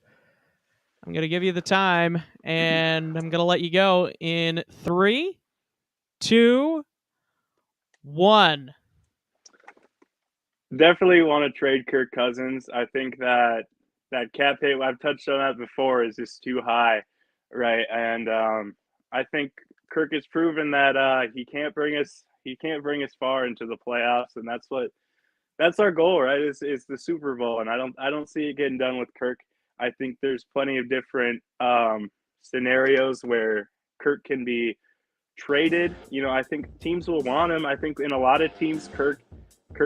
the time, and I'm going to let you go in 3, 2, 1. Definitely want to trade Kirk Cousins. I think that cap hit, I've touched on that before, is just too high, right? And I think Kirk has proven that he can't bring us far into the playoffs, and that's our goal, right? Is the Super Bowl, and I don't see it getting done with Kirk. I think there's plenty of different scenarios where Kirk can be traded. I think teams will want him. I think in a lot of teams, Kirk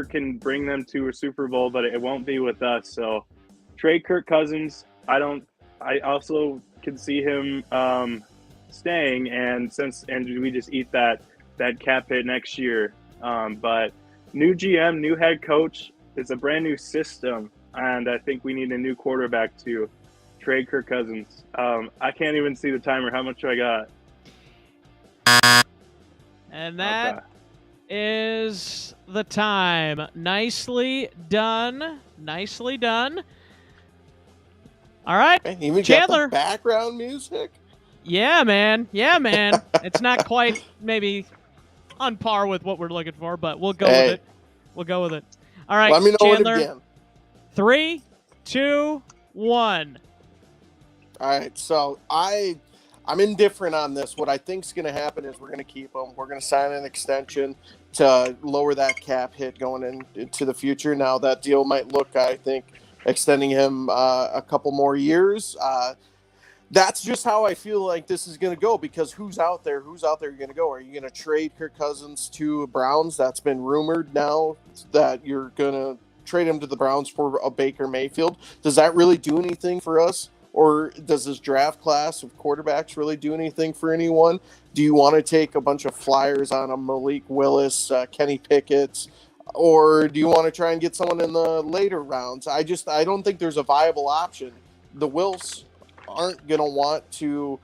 can bring them to a Super Bowl, but it won't be with us. So trade Kirk Cousins. I also can see him staying, and we just eat that cap hit next year. But new GM, new head coach. It's a brand new system, and I think we need a new quarterback to trade Kirk Cousins. I can't even see the timer. How much do I got? And that is the time. Nicely done. Nicely done. All right, even Chandler. Got the background music? Yeah, man. It's not quite maybe on par with what we're looking for, but we'll go with it. We'll go with it. All right, let me know Chandler. it again. 3, 2, 1. All right, so I'm indifferent on this. What I think is going to happen is we're going to keep him. We're going to sign an extension to lower that cap hit going into the future. Now, that deal might look, I think, extending him a couple more years. That's just how I feel like this is going to go, because who's out there? Who's out there going to go? Are you going to trade Kirk Cousins to Browns? That's been rumored now that you're going to trade him to the Browns for a Baker Mayfield. Does that really do anything for us? Or does this draft class of quarterbacks really do anything for anyone? Do you want to take a bunch of flyers on a Malik Willis, Kenny Pickett, or do you want to try and get someone in the later rounds? I don't think there's a viable option. The Wills aren't going to want to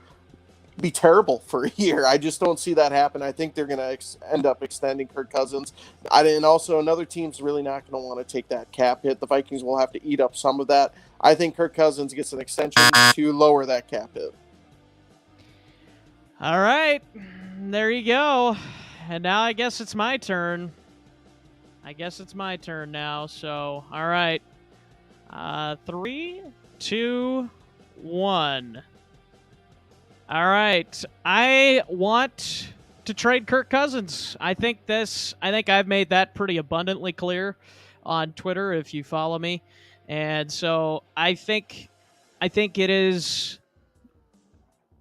be terrible for a year. I just don't see that happen. I think they're going to end up extending Kirk Cousins. And also another team's really not going to want to take that cap hit. The Vikings will have to eat up some of that. I think Kirk Cousins gets an extension to lower that cap hit. All right. There you go. And now I guess it's my turn. Now. So, all right. 3, 2, 1. All right. I want to trade Kirk Cousins. I think I've made that pretty abundantly clear on Twitter if you follow me. And so I think it is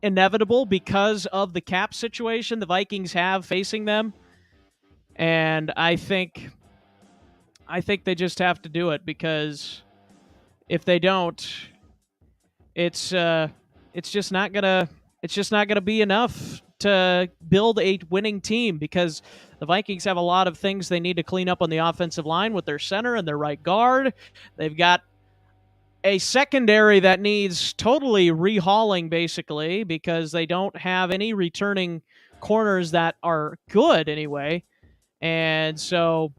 inevitable because of the cap situation the Vikings have facing them. And I think they just have to do it, because if they don't, it's just not gonna be enough to build a winning team, because the Vikings have a lot of things they need to clean up on the offensive line with their center and their right guard. They've got a secondary that needs totally rehauling, basically, because they don't have any returning corners that are good anyway. And so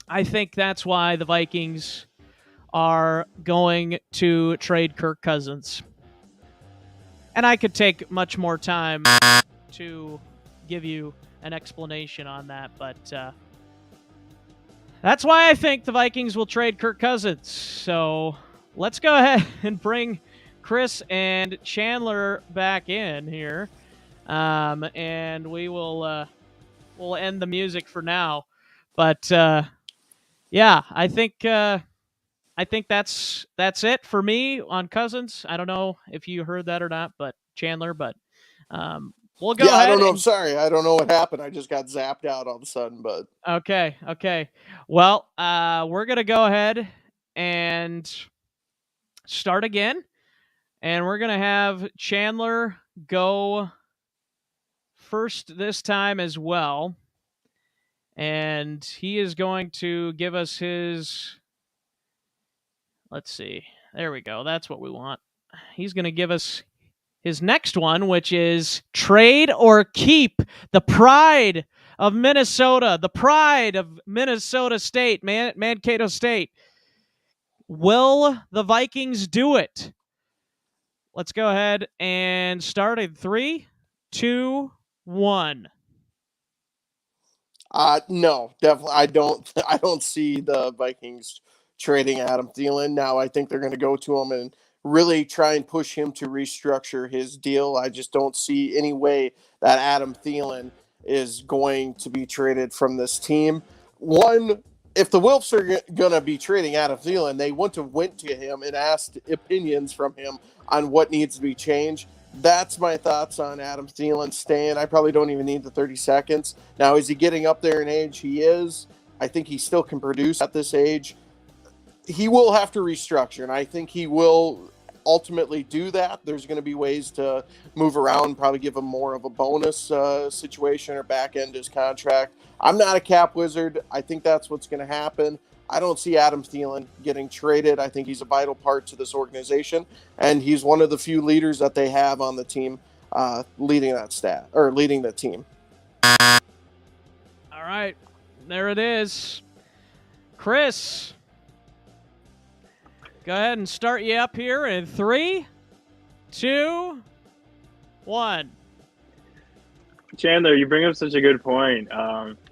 I think that's why the Vikings are going to trade Kirk Cousins. And I could take much more time to give you an explanation on that, but that's why I think the Vikings will trade Kirk Cousins. So let's go ahead and bring Chris and Chandler back in here, and we'll end the music for now. But yeah, I think that's it for me on Cousins. I don't know if you heard that or not, but Chandler, but we'll go ahead. I don't know. I'm sorry. I don't know what happened. I just got zapped out all of a sudden, but Okay. Well, we're going to go ahead and start again. And we're going to have Chandler go first this time as well. And he is going to give us his... Let's see. There we go. That's what we want. He's going to give us his next one, which is trade or keep. The pride of Minnesota. The pride of Minnesota State, Mankato State. Will the Vikings do it? Let's go ahead and start in 3, 2, 1. No, definitely. I don't see the Vikings trading Adam Thielen. Now I think they're going to go to him and really try and push him to restructure his deal. I just don't see any way that Adam Thielen is going to be traded from this team. One, if the Wilfs are going to be trading Adam Thielen, they wouldn't have went to him and asked opinions from him on what needs to be changed. That's my thoughts on Adam Thielen staying. I probably don't even need the 30 seconds. Now, is he getting up there in age? He is. I think he still can produce at this age. He will have to restructure, and I think he will ultimately do that. There's going to be ways to move around, probably give him more of a bonus situation or back end his contract. I'm not a cap wizard. I think that's what's going to happen. I don't see Adam Thielen getting traded. I think he's a vital part to this organization, and he's one of the few leaders that they have on the team, leading the team. All right, there it is. Chris, go ahead and start you up here in 3, 2, 1. Chandler, you bring up such a good point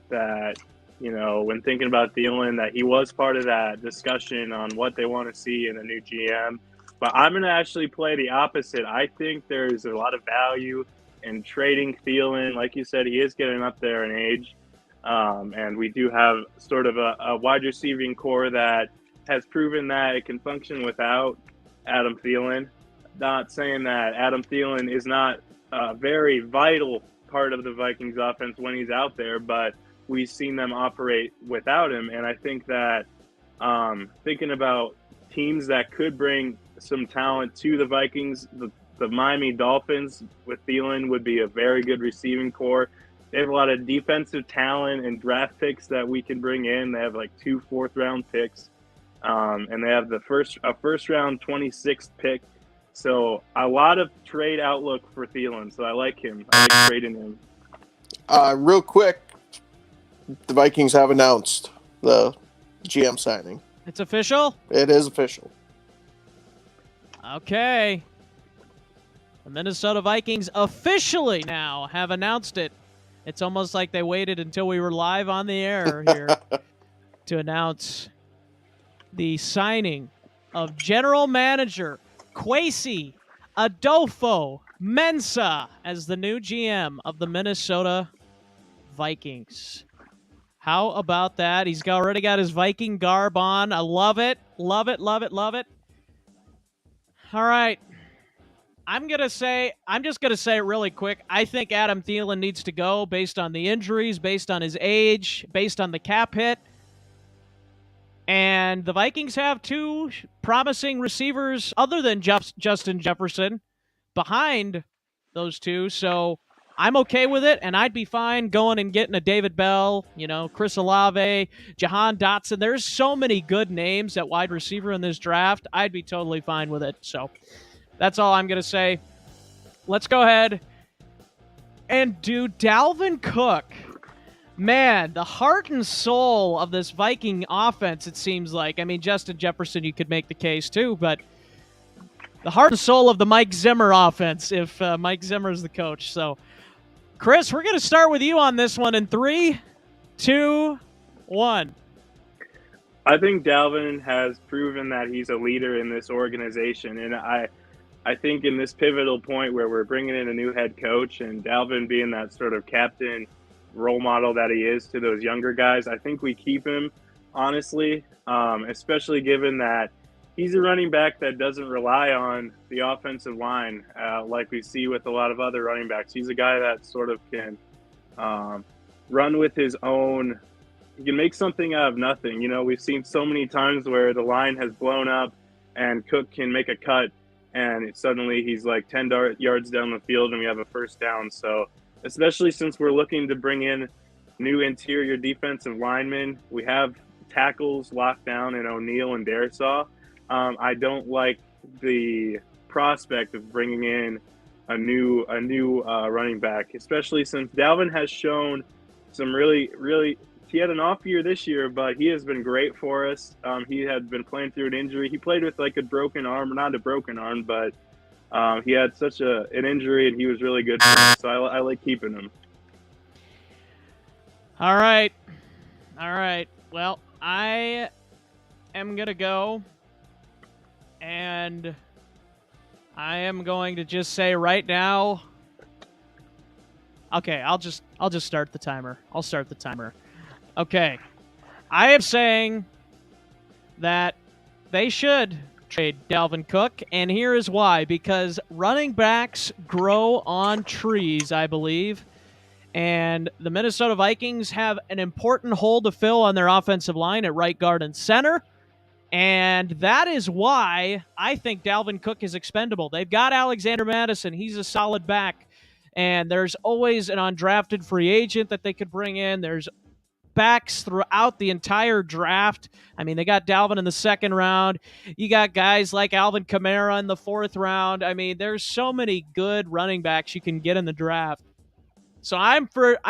that, when thinking about Thielen, that he was part of that discussion on what they want to see in a new GM. But I'm going to actually play the opposite. I think there's a lot of value in trading Thielen. Like you said, he is getting up there in age. And we do have sort of a wide receiving core that has proven that it can function without Adam Thielen. Not saying that Adam Thielen is not a very vital part of the Vikings offense when he's out there, but we've seen them operate without him. And I think that thinking about teams that could bring some talent to the Vikings, the Miami Dolphins with Thielen would be a very good receiving core. They have a lot of defensive talent and draft picks that we can bring in. They have like 2 4th-round picks, and they have a first-round 26th pick. So a lot of trade outlook for Thielen. So I like him. I like trading him. Real quick, the Vikings have announced the GM signing. It's official? It is official. Okay. The Minnesota Vikings officially now have announced it. It's almost like they waited until we were live on the air here to announce the signing of general manager Kwesi Adofo-Mensah as the new GM of the Minnesota Vikings. How about that? He's already got his Viking garb on. I love it. Love it, love it, love it. All right. I'm just going to say it really quick. I think Adam Thielen needs to go based on the injuries, based on his age, based on the cap hit. And the Vikings have 2 promising receivers other than Justin Jefferson behind those 2. So I'm okay with it, and I'd be fine going and getting a David Bell, Chris Olave, Jahan Dotson. There's so many good names at wide receiver in this draft. I'd be totally fine with it. So that's all I'm going to say. Let's go ahead and do Dalvin Cook. Man, the heart and soul of this Viking offense, it seems like. I mean, Justin Jefferson, you could make the case too, but the heart and soul of the Mike Zimmer offense, if Mike Zimmer is the coach. So, Chris, we're going to start with you on this one in 3, 2, 1. I think Dalvin has proven that he's a leader in this organization, and I think in this pivotal point where we're bringing in a new head coach and Dalvin being that sort of captain role model that he is to those younger guys, I think we keep him, honestly, especially given that he's a running back that doesn't rely on the offensive line like we see with a lot of other running backs. He's a guy that sort of can run with his own. He can make something out of nothing. We've seen so many times where the line has blown up and Cook can make a cut and suddenly he's like 10 yards down the field and we have a first down. So especially since we're looking to bring in new interior defensive linemen, we have tackles locked down in O'Neal and Darisaw. I don't like the prospect of bringing in a new running back, especially since Dalvin has shown some really he had an off year this year, but he has been great for us. He had been playing through an injury. He played with like a broken arm, not a broken arm, but he had such an injury, and he was really good for us. So I like keeping him. All right. Well, I am going to go, and I am going to just say right now. Okay, I'll just start the timer. I'll start the timer. Okay. I am saying that they should trade Dalvin Cook, and here is why. Because running backs grow on trees, I believe, and the Minnesota Vikings have an important hole to fill on their offensive line at right guard and center. And that is why I think Dalvin Cook is expendable. They've got Alexander Madison. He's a solid back. And there's always an undrafted free agent that they could bring in. There's backs throughout the entire draft. I mean, they got Dalvin in the second round. You got guys like Alvin Kamara in the fourth round. I mean, there's so many good running backs you can get in the draft. So I'm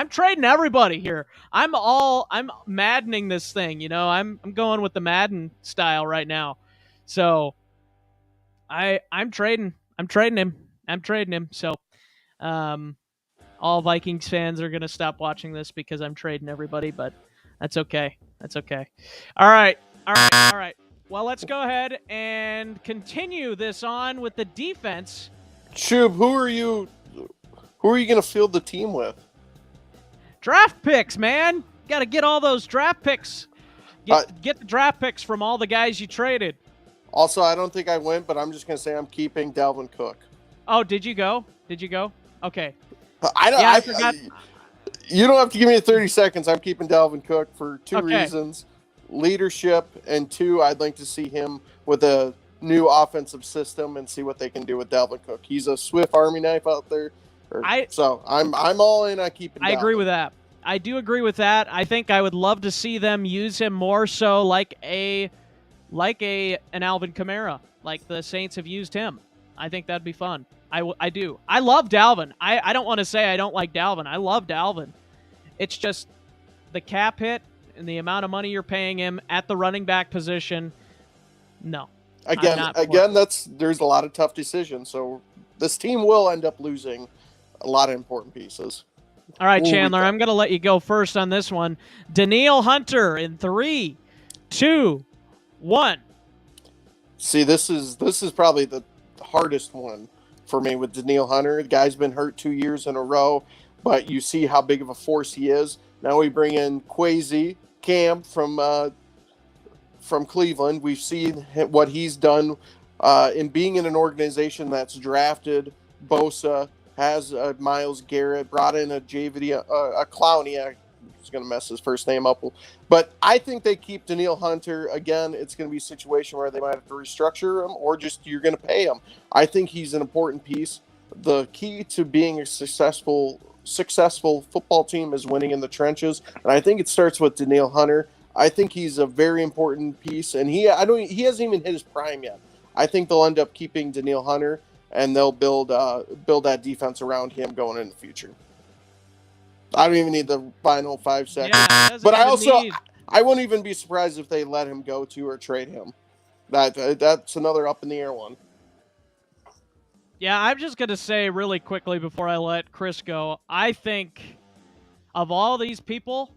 trading everybody here. I'm maddening this thing, you know. I'm going with the Madden style right now. So I'm trading him. So all Vikings fans are going to stop watching this because I'm trading everybody, but that's okay. All right. Well, let's go ahead and continue this on with the defense. Shub, who are you going to field the team with? Draft picks, man. Got to get all those draft picks. Get the draft picks from all the guys you traded. Also, I don't think I went, but I'm just going to say I'm keeping Dalvin Cook. Oh, did you go? Okay. I forgot. You don't have to give me 30 seconds. I'm keeping Dalvin Cook for two reasons. Leadership, and two, I'd like to see him with a new offensive system and see what they can do with Dalvin Cook. He's a swift Army knife out there. So I'm all in on keeping Dalvin. I agree with that. I do agree with that. I think I would love to see them use him more so like an Alvin Kamara, like the Saints have used him. I think that'd be fun. I do. I love Dalvin. I don't want to say I don't like Dalvin. I love Dalvin. It's just the cap hit and the amount of money you're paying him at the running back position. No. Again, there's a lot of tough decisions. So this team will end up losing a lot of important pieces. All right, Chandler, I'm going to let you go first on this one. Danielle Hunter in 3, 2, 1. See, this is probably the hardest one for me with Danielle Hunter. The guy's been hurt 2 years in a row, but you see how big of a force he is. Now we bring in Kwesi, Cam from Cleveland. We've seen what he's done in being in an organization that's drafted Bosa, has Myles Garrett, brought in a Clowney. I was going to mess his first name up. But I think they keep Danielle Hunter. Again, it's going to be a situation where they might have to restructure him or just you're going to pay him. I think he's an important piece. The key to being a successful football team is winning in the trenches. And I think it starts with Danielle Hunter. I think he's a very important piece. And he hasn't even hit his prime yet. I think they'll end up keeping Danielle Hunter, and they'll build that defense around him going in the future. I don't even need the final 5 seconds. Yeah, but I wouldn't even be surprised if they let him go to or trade him. That's another up in the air one. Yeah, I'm just going to say really quickly before I let Chris go, I think of all these people,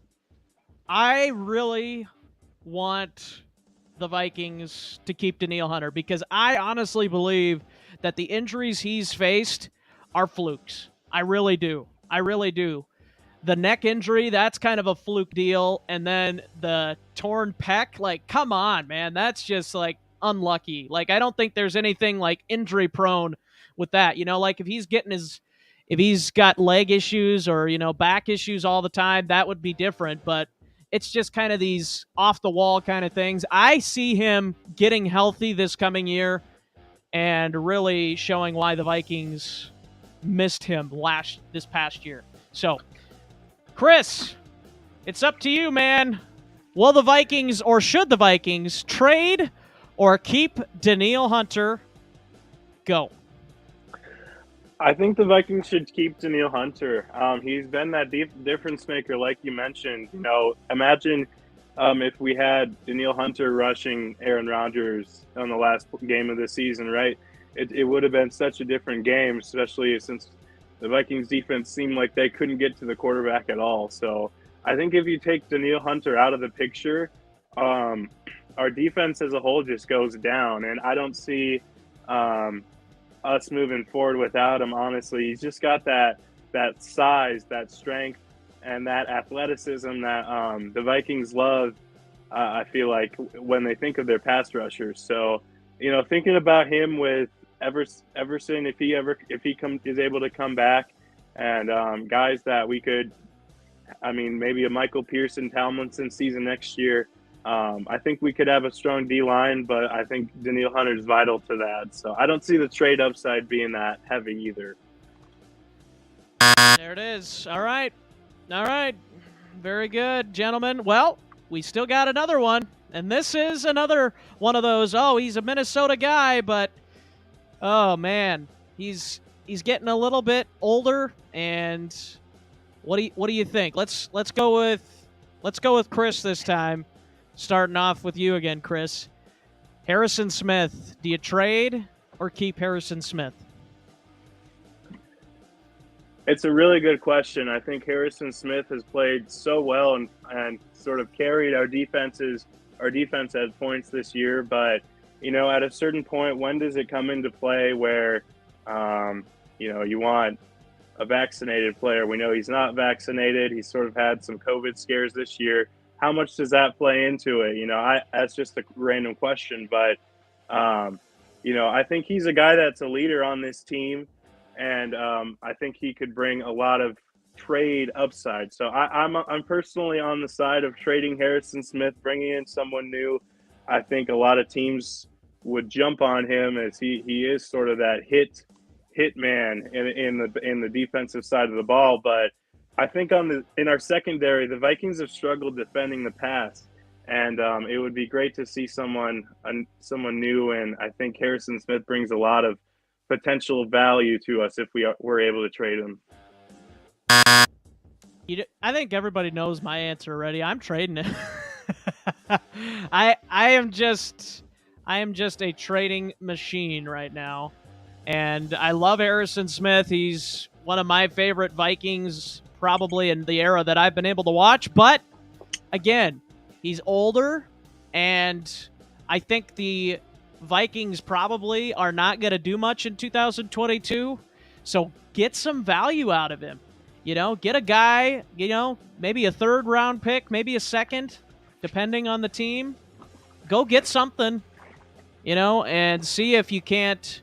I really want the Vikings to keep Danielle Hunter because I honestly believe that the injuries he's faced are flukes. I really do. The neck injury, that's kind of a fluke deal. And then the torn pec, like, come on, man. That's just, like, unlucky. Like, I don't think there's anything, like, injury prone with that. You know, like, if he's got leg issues or, you know, back issues all the time, that would be different. But it's just kind of these off-the-wall kind of things. I see him getting healthy this coming year and really showing why the Vikings missed him this past year. So, Chris, it's up to you, man. Will the Vikings, or should the Vikings, trade or keep Danielle Hunter? Go. I think the Vikings should keep Danielle Hunter. He's been that difference maker, like you mentioned. Imagine if we had Danielle Hunter rushing Aaron Rodgers on the last game of the season, right? It would have been such a different game, especially since the Vikings defense seemed like they couldn't get to the quarterback at all. So I think if you take Danielle Hunter out of the picture, our defense as a whole just goes down. And I don't see us moving forward without him, honestly. He's just got that size, that strength, and that athleticism that the Vikings love, I feel like, when they think of their pass rushers. So, thinking about him with Everson, if he is able to come back, and guys that we could, maybe a Michael Peterson, Talmonson season next year, I think we could have a strong D-line, but I think Danielle Hunter is vital to that. So I don't see the trade upside being that heavy either. There it is. All right. Very good, gentlemen. Well, we still got another one, and this is another one of those, he's a Minnesota guy, but, oh, man, he's getting a little bit older, and what do you think? Let's go with Chris this time. Starting off with you again, Chris. Harrison Smith, do you trade or keep Harrison Smith? It's a really good question. I think Harrison Smith has played so well and sort of carried our defense at points this year. But, at a certain point, when does it come into play where, you want a vaccinated player? We know he's not vaccinated. He's sort of had some COVID scares this year. How much does that play into it? That's just a random question, but I think he's a guy that's a leader on this team, and I think he could bring a lot of trade upside. So I'm personally on the side of trading Harrison Smith, bringing in someone new. I think a lot of teams would jump on him as he is sort of that hit man in the defensive side of the ball, but I think in our secondary, the Vikings have struggled defending the pass, and it would be great to see someone new. And I think Harrison Smith brings a lot of potential value to us if we're able to trade him. I think everybody knows my answer already. I'm trading it. I am just a trading machine right now, and I love Harrison Smith. He's one of my favorite Vikings, probably in the era that I've been able to watch. But, again, he's older, and I think the Vikings probably are not going to do much in 2022. So get some value out of him. Get a guy, maybe a third-round pick, help a second, depending on the team. Go get something, and see if you can't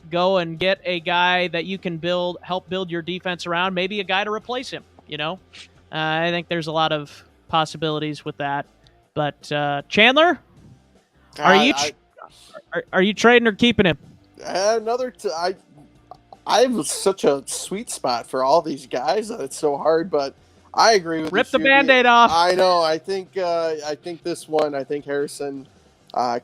go and get a guy that you can help build your defense around, maybe a guy to replace him, I think there's a lot of possibilities with that. But Chandler, are you trading or keeping him? I have such a sweet spot for all these guys that it's so hard, but I agree with you. Rip the Band-Aid off. I know. I think Harrison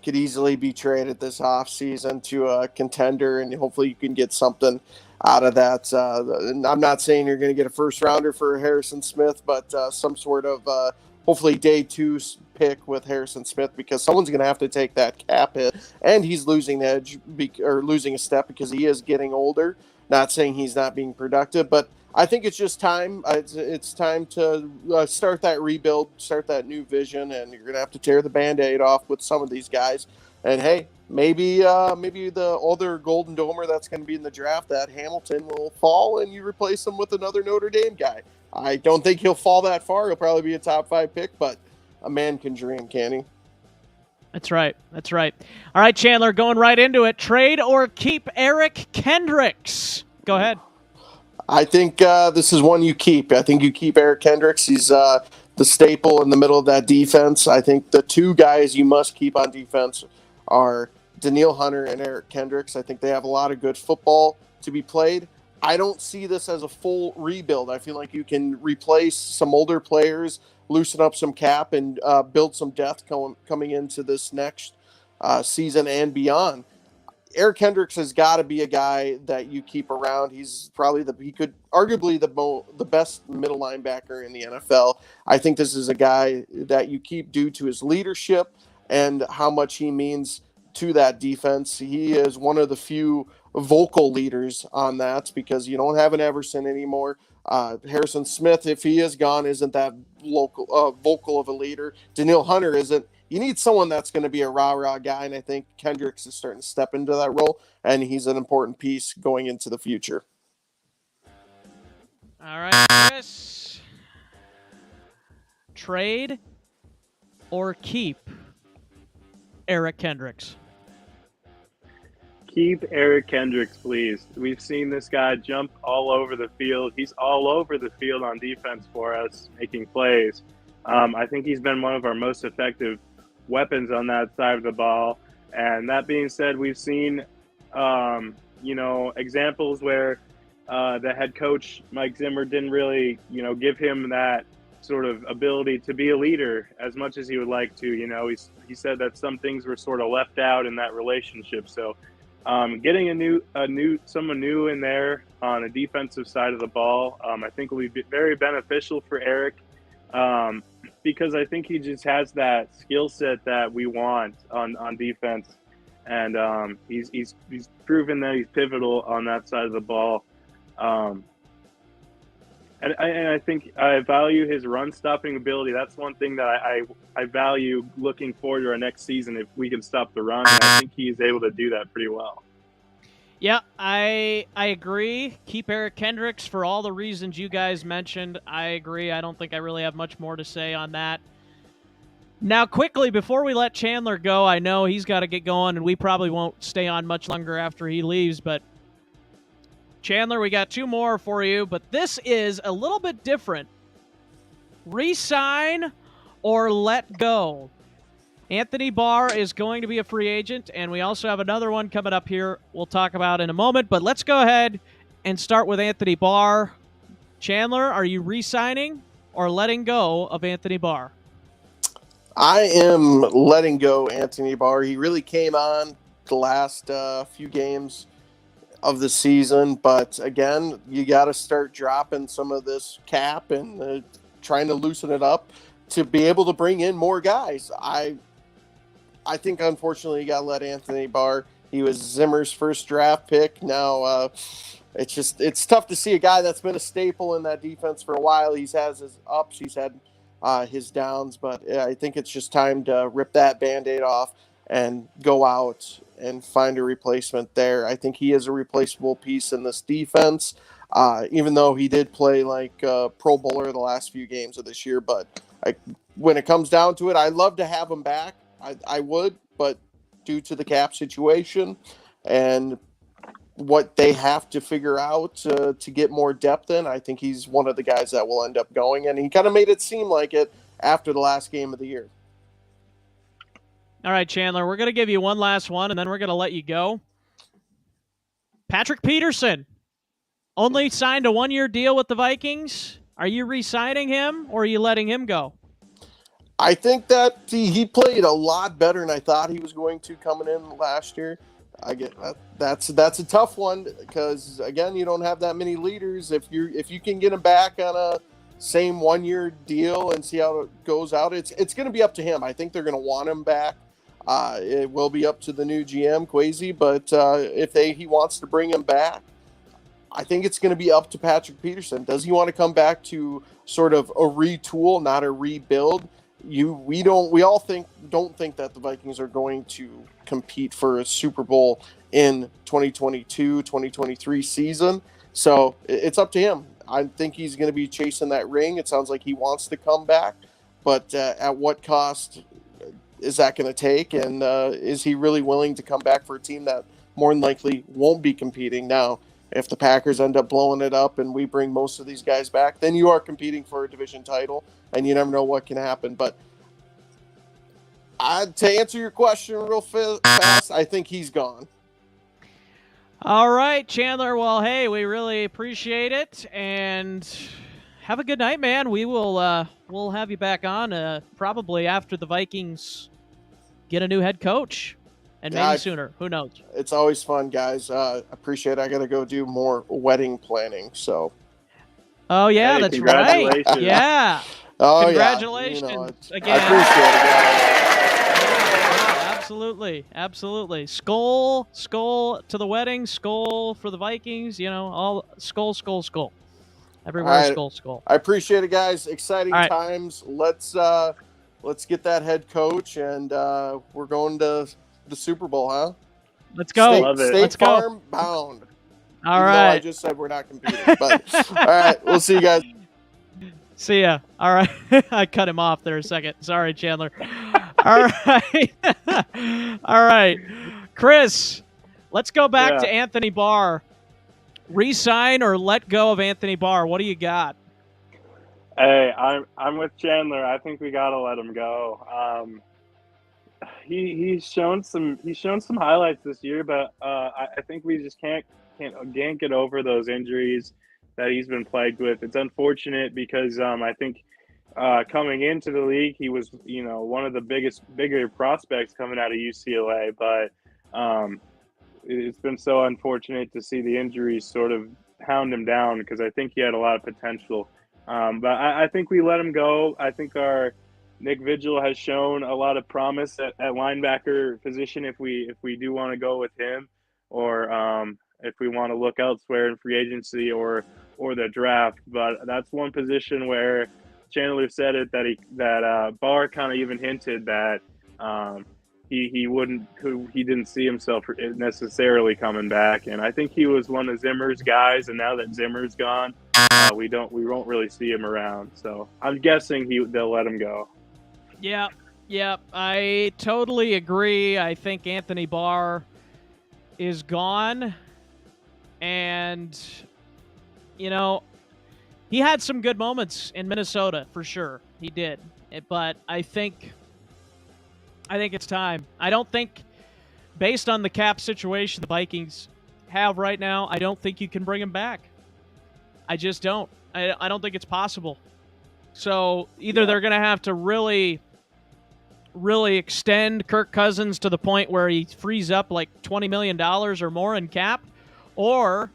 could easily be traded this offseason to a contender, and hopefully you can get something out of that. I'm not saying you're going to get a first-rounder for Harrison Smith, but some sort of hopefully day 2 pick with Harrison Smith, because someone's going to have to take that cap hit, and he's losing the edge or losing a step because he is getting older. Not saying he's not being productive, but I think it's just time. It's time to start that rebuild, start that new vision, and you're going to have to tear the Band-Aid off with some of these guys. And, hey, maybe the older Golden Domer that's going to be in the draft, that Hamilton, will fall, and you replace him with another Notre Dame guy. I don't think he'll fall that far. He'll probably be a top 5 pick, but a man can dream, can he? That's right. All right, Chandler, going right into it. Trade or keep Eric Kendricks? Go ahead. I think this is one you keep. I think you keep Eric Hendricks. He's the staple in the middle of that defense. I think the 2 guys you must keep on defense are Danielle Hunter and Eric Kendricks. I think they have a lot of good football to be played. I don't see this as a full rebuild. I feel like you can replace some older players, loosen up some cap, and build some depth coming into this next season and beyond. Eric Hendricks has got to be a guy that you keep around. He's probably arguably the best middle linebacker in the NFL. I think this is a guy that you keep due to his leadership and how much he means to that defense. He is one of the few vocal leaders on that, because you don't have an Everson anymore. Harrison Smith, if he is gone, isn't that vocal of a leader. Danielle Hunter isn't. You need someone that's going to be a rah-rah guy, and I think Kendricks is starting to step into that role, and he's an important piece going into the future. All right, Chris. Trade or keep Eric Kendricks? Keep Eric Kendricks, please. We've seen this guy jump all over the field. He's all over the field on defense for us, making plays. I think he's been one of our most effective weapons on that side of the ball. And that being said, we've seen, examples where the head coach, Mike Zimmer, didn't really, give him that sort of ability to be a leader as much as he would like to. He said that some things were sort of left out in that relationship. So getting someone new in there on a defensive side of the ball, I think will be very beneficial for Eric. Because I think he just has that skill set that we want on defense, and he's proven that he's pivotal on that side of the ball. And I think I value his run stopping ability. That's one thing that I value looking forward to our next season, if we can stop the run. And I think he's able to do that pretty well. Yeah, I agree. Keep Eric Kendricks for all the reasons you guys mentioned. I agree. I don't think I really have much more to say on that. Now, quickly, before we let Chandler go, I know he's got to get going, and we probably won't stay on much longer after he leaves, but Chandler, we got two more for you, but this is a little bit different. Resign or let go? Anthony Barr is going to be a free agent, and we also have another one coming up here we'll talk about in a moment. But let's go ahead and start with Anthony Barr. Chandler, are you re-signing or letting go of Anthony Barr? I am letting go Anthony Barr. He really came on the last few games of the season. But, again, you got to start dropping some of this cap and trying to loosen it up to be able to bring in more guys. I think, unfortunately, you got to let Anthony Barr. He was Zimmer's first draft pick. Now, it's tough to see a guy that's been a staple in that defense for a while. He's had his ups, he's had his downs, but I think it's just time to rip that Band-Aid off and go out and find a replacement there. I think he is a replaceable piece in this defense, even though he did play like a Pro Bowler the last few games of this year. But when it comes down to it, I'd love to have him back. I would, but due to the cap situation and what they have to figure out to get more depth in, I think he's one of the guys that will end up going, and he kind of made it seem like it after the last game of the year. All right, Chandler, we're going to give you one last one, and then we're going to let you go. Patrick Peterson only signed a one-year deal with the Vikings. Are you re-signing him, or are you letting him go? I think that he played a lot better than I thought he was going to coming in last year. I get that's a tough one because, again, you don't have that many leaders. If you can get him back on a same 1 year deal and see how it goes out, it's going to be up to him. I think they're going to want him back. It will be up to the new GM Kwesi, but if he wants to bring him back, I think it's going to be up to Patrick Peterson. Does he want to come back to sort of a retool, not a rebuild? We all don't think that the Vikings are going to compete for a Super Bowl in 2022-2023 season. So it's up to him. I think he's going to be chasing that ring. It sounds like he wants to come back, but at what cost is that going to take? And is he really willing to come back for a team that more than likely won't be competing? Now, if the Packers end up blowing it up and we bring most of these guys back, then you are competing for a division title, and you never know what can happen. But To answer your question real fast, I think he's gone. All right, Chandler. Well, hey, we really appreciate it, and have a good night, man. We will we'll have you back on probably after the Vikings get a new head coach, and maybe sooner. Who knows? It's always fun, guys. Appreciate it. I got to go do more wedding planning. So. Oh yeah, that's right. Yeah. Oh congratulations yeah. Again. I appreciate it, guys. Absolutely. Skol to the wedding. Skol for the Vikings. All Skol. Everywhere, right. Skol. I appreciate it, guys. Exciting times. Let's get that head coach, and we're going to the Super Bowl, huh? Let's go. State Farm bound. All right. I just said we're not competing, but all right. We'll see you guys. See ya. All right. I cut him off there a second. Sorry, Chandler. All right. All right. Chris, let's go back to Anthony Barr. Resign or let go of Anthony Barr. What do you got? Hey, I'm with Chandler. I think we gotta let him go. He's shown some highlights this year, but I think we just can't get over those injuries that he's been plagued with. It's unfortunate because I think coming into the league, he was one of the bigger prospects coming out of UCLA, but it's been so unfortunate to see the injuries sort of hound him down because I think he had a lot of potential. But I think we let him go. I think our Nick Vigil has shown a lot of promise at linebacker position if we do want to go with him, or if we want to look elsewhere in free agency or the draft. But that's one position where Chandler said it that Barr kind of even hinted that he didn't see himself necessarily coming back, and I think he was one of Zimmer's guys. And now that Zimmer's gone, we won't really see him around. So I'm guessing they'll let him go. Yeah, I totally agree. I think Anthony Barr is gone, and he had some good moments in Minnesota for sure. He did, but I think it's time. I don't think, based on the cap situation the Vikings have right now, I don't think you can bring him back. I just don't. I don't think it's possible. So either they're going to have to really, really extend Kirk Cousins to the point where he frees up like $20 million or more in cap, or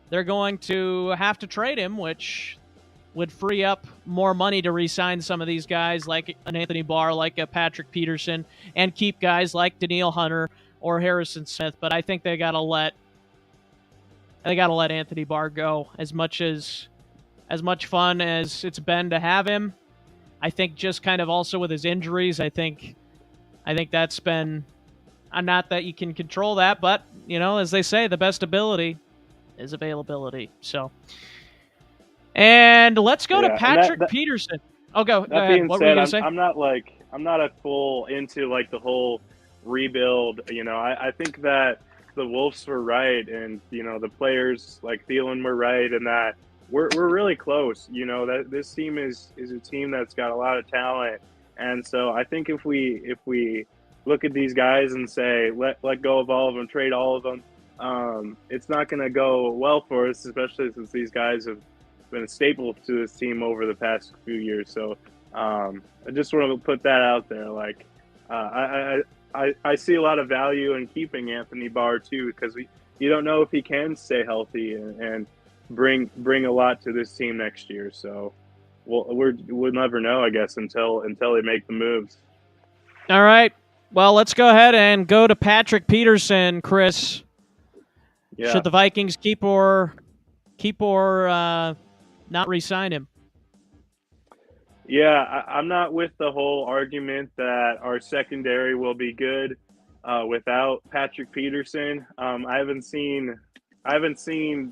they're going to have to trade him, which would free up more money to re-sign some of these guys like an Anthony Barr, like a Patrick Peterson, and keep guys like Danielle Hunter or Harrison Smith. But I think they got to let Anthony Barr go. As much fun as it's been to have him, I think just kind of also with his injuries, I think that's been, not that you can control that, but as they say, the best ability is availability. So, and let's go to Patrick Peterson. Oh, go ahead. What were you gonna say? I'm not at full into like the whole rebuild. I think that the Wolves were right, and the players like Thielen were right, and that we're really close. That this team is a team that's got a lot of talent, and so I think if we look at these guys and say let go of all of them, trade all of them, it's not going to go well for us, especially since these guys have been a staple to this team over the past few years. So I just want to put that out there. Like I see a lot of value in keeping Anthony Barr too, because you don't know if he can stay healthy and bring a lot to this team next year. So we'll never know, I guess, until they make the moves. All right. Well, let's go ahead and go to Patrick Peterson, Chris. Yeah. Should the Vikings keep or not re-sign him? Yeah, I'm not with the whole argument that our secondary will be good without Patrick Peterson. I haven't seen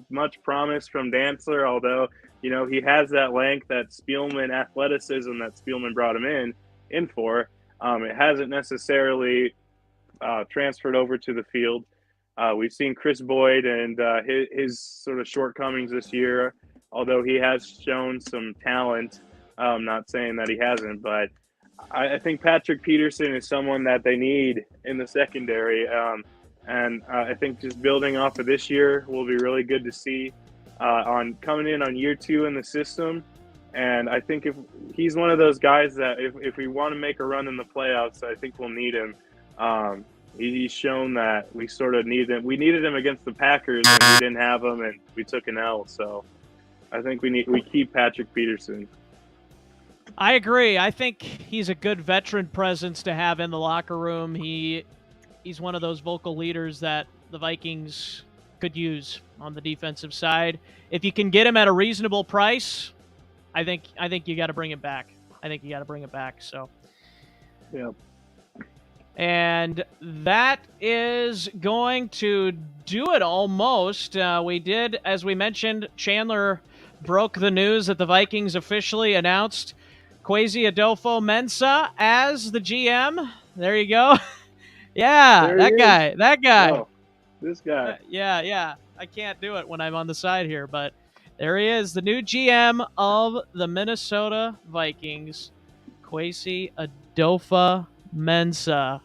much promise from Dantzler, although he has that length, that Spielman athleticism that Spielman brought him in for. It hasn't necessarily transferred over to the field. We've seen Chris Boyd and his sort of shortcomings this year, although he has shown some talent. I'm not saying that he hasn't, but I think Patrick Peterson is someone that they need in the secondary. And I think just building off of this year will be really good to see on coming in on year 2 in the system. And I think if he's one of those guys that if we want to make a run in the playoffs, I think we'll need him. He's shown that we sort of needed him. We needed him against the Packers, and we didn't have him, and we took an L. So I think we keep Patrick Peterson. I agree. I think he's a good veteran presence to have in the locker room. He's one of those vocal leaders that the Vikings could use on the defensive side. If you can get him at a reasonable price, I think you got to bring him back. So, yeah. And that is going to do it almost. We did, as we mentioned, Chandler broke the news that the Vikings officially announced Kwesi Adofo-Mensah as the GM. There you go. Yeah, that guy. Oh, this guy. Yeah. I can't do it when I'm on the side here, but there he is, the new GM of the Minnesota Vikings, Kwesi Adofo-Mensah.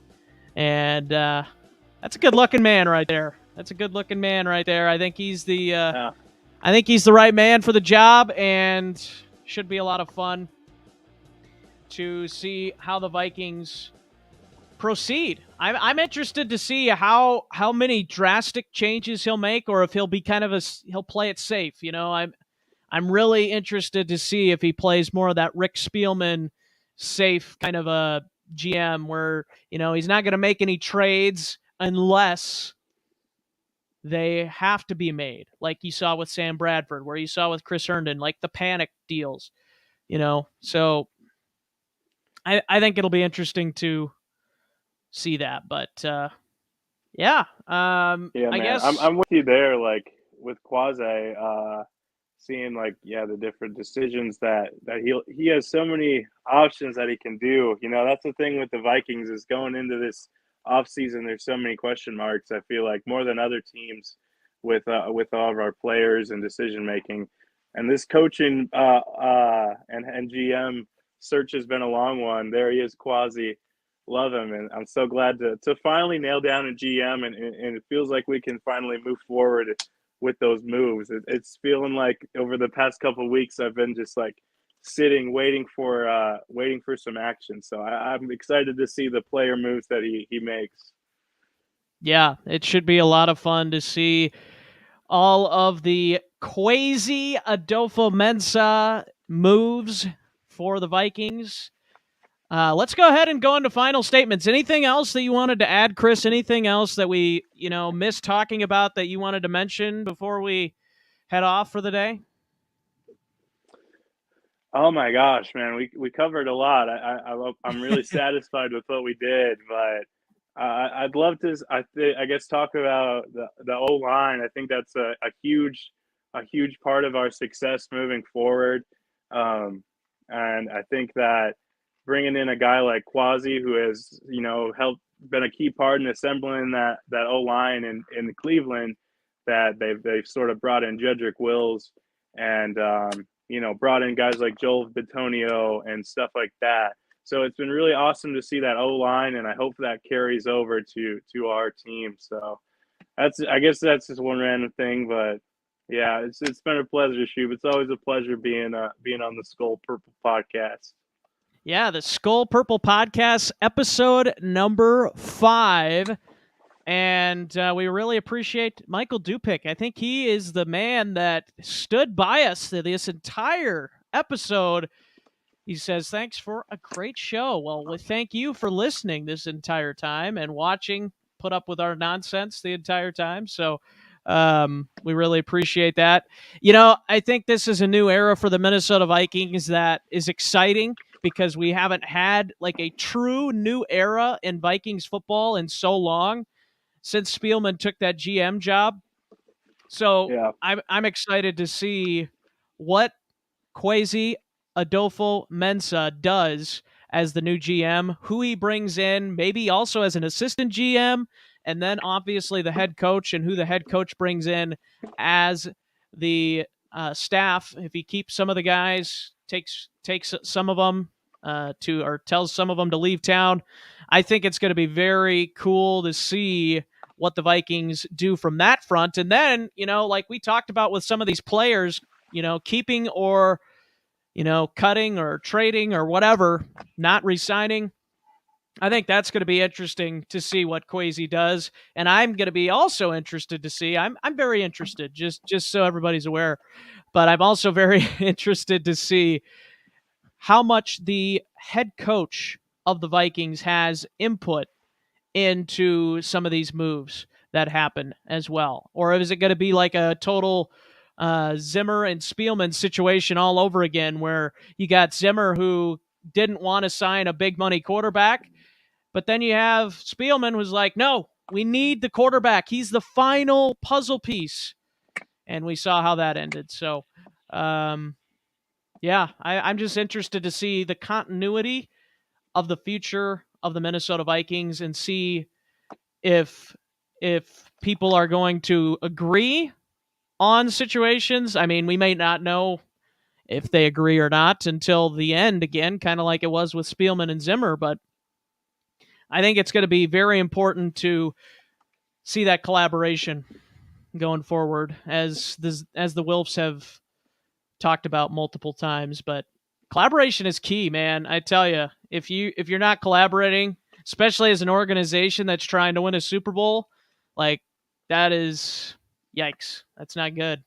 And that's a good-looking man right there. I think he's the right man for the job, and should be a lot of fun to see how the Vikings proceed. I'm interested to see how many drastic changes he'll make, or if he'll be he'll play it safe. You know, I'm really interested to see if he plays more of that Rick Spielman safe kind of a GM where, you know, he's not going to make any trades unless they have to be made, like you saw with Sam Bradford, where you saw with Chris Herndon, like the panic deals, you know. So I think it'll be interesting to see that, but yeah, I guess I'm with you there. Like with Kwesi, seeing the different decisions that he has so many options that he can do. You know, that's the thing with the Vikings is going into this offseason, there's so many question marks. I feel like more than other teams with all of our players and decision making, and this coaching and GM search has been a long one. There he is, Kwesi. Love him, and I'm so glad to finally nail down a GM, and it feels like we can finally move forward with those moves. It's feeling like over the past couple of weeks I've been just like sitting, waiting for some action. So I'm excited to see the player moves that he makes. Yeah, it should be a lot of fun to see all of the Kwesi Adofo-Mensah moves for the Vikings. Let's go ahead and go into final statements. Anything else that you wanted to add, Chris? Anything else that we, missed talking about that you wanted to mention before we head off for the day? Oh my gosh, man, we covered a lot. I'm really satisfied with what we did, but I'd love to, I guess, talk about the O-line. I think that's a huge part of our success moving forward. And I think that bringing in a guy like Kwesi, who has, been a key part in assembling that O-line in Cleveland, that they've sort of brought in Jedrick Wills and, brought in guys like Joel Bitonio and stuff like that. So it's been really awesome to see that O-line, and I hope that carries over to our team. So I guess that's just one random thing, but yeah, it's been a pleasure, Shub. It's always a pleasure being on the Skol Purple podcast. Yeah, the Skol Purple podcast, episode number 5. And we really appreciate Michael Dupick. I think he is the man that stood by us this entire episode. He says, thanks for a great show. Well, thank you for listening this entire time and watching, put up with our nonsense the entire time. So we really appreciate that. I think this is a new era for the Minnesota Vikings that is exciting because we haven't had like a true new era in Vikings football in so long since Spielman took that GM job. So yeah. I'm excited to see what Kwesi Adofo-Mensah does as the new GM, who he brings in, maybe also as an assistant GM, and then obviously the head coach and who the head coach brings in as the staff. If he keeps some of the guys, takes some of them or tells some of them to leave town. I think it's going to be very cool to see what the Vikings do from that front. And then, like we talked about with some of these players, keeping or, cutting or trading or whatever, not re-signing. I think that's going to be interesting to see what Kwesi does. And I'm going to be also interested to see, I'm very interested, just so everybody's aware, but I'm also very interested to see how much the head coach of the Vikings has input into some of these moves that happen as well. Or is it going to be like a total Zimmer and Spielman situation all over again, where you got Zimmer who didn't want to sign a big money quarterback, but then you have Spielman who's like, no, we need the quarterback. He's the final puzzle piece. And we saw how that ended. So, I'm just interested to see the continuity of the future of the Minnesota Vikings and see if people are going to agree on situations. I mean, we may not know if they agree or not until the end again, kind of like it was with Spielman and Zimmer, but I think it's going to be very important to see that collaboration going forward, as the Wilfs have talked about multiple times. But collaboration is key, man. I tell you, if you're not collaborating, especially as an organization that's trying to win a Super Bowl, like, that is yikes. That's not good.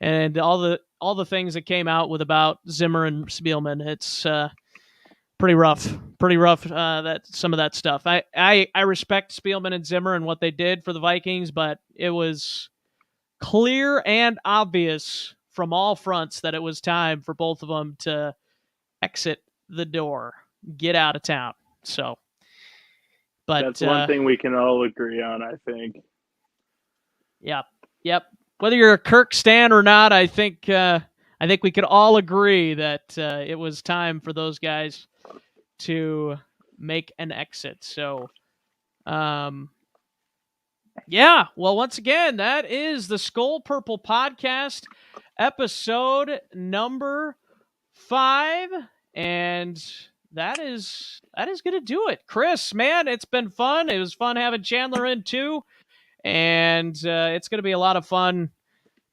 And all the things that came out with about Zimmer and Spielman, it's pretty rough. That some of that stuff. I respect Spielman and Zimmer and what they did for the Vikings, but it was clear and obvious from all fronts that it was time for both of them to exit the door, get out of town. So, but that's one thing we can all agree on, I think. Yep. Whether you're a Kirk stan or not, I think we could all agree that it was time for those guys to make an exit. So, well, once again, that is the Skol Purple Podcast, episode number 5, and that is going to do it. Chris, man, it's been fun. It was fun having Chandler in too, and it's going to be a lot of fun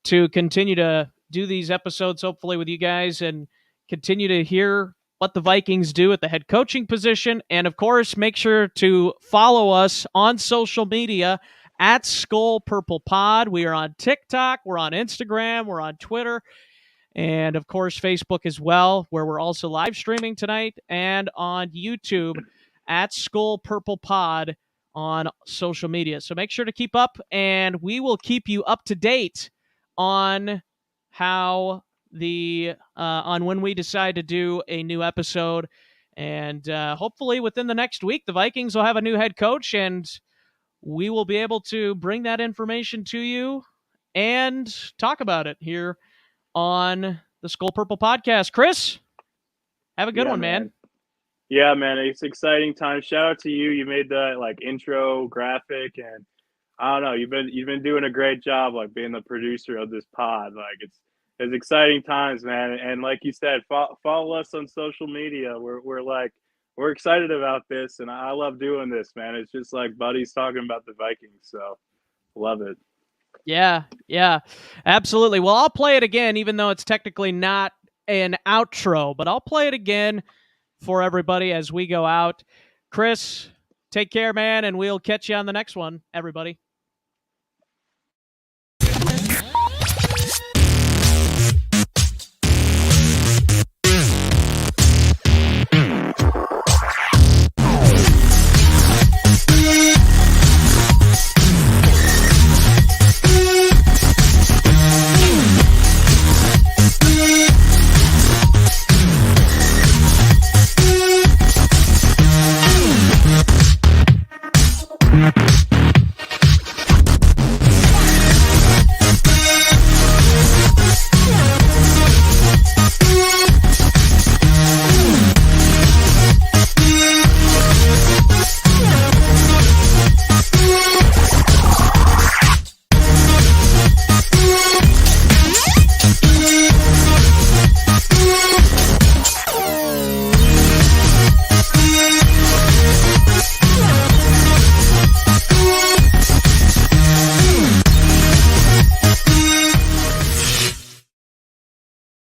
to continue to do these episodes, hopefully with you guys, and continue to hear what the Vikings do at the head coaching position. And of course, make sure to follow us on social media at Skol Purple Pod. We are on TikTok, we're on Instagram, we're on Twitter, and of course Facebook as well, where we're also live streaming tonight, and on YouTube at Skol Purple Pod on social media. So make sure to keep up, and we will keep you up to date on how on when we decide to do a new episode. And hopefully within the next week, the Vikings will have a new head coach, and we will be able to bring that information to you and talk about it here on the Skol Purple Podcast. Chris, have a good one, man. Yeah, man, it's exciting time. Shout out to you. You made that intro graphic, and I don't know, you've been doing a great job, being the producer of this pod. It's exciting times, man. And like you said, follow us on social media. We're excited about this, and I love doing this, man. It's just like buddies talking about the Vikings, so love it. Yeah, absolutely. Well, I'll play it again, even though it's technically not an outro, but I'll play it again for everybody as we go out. Chris, take care, man, and we'll catch you on the next one, everybody.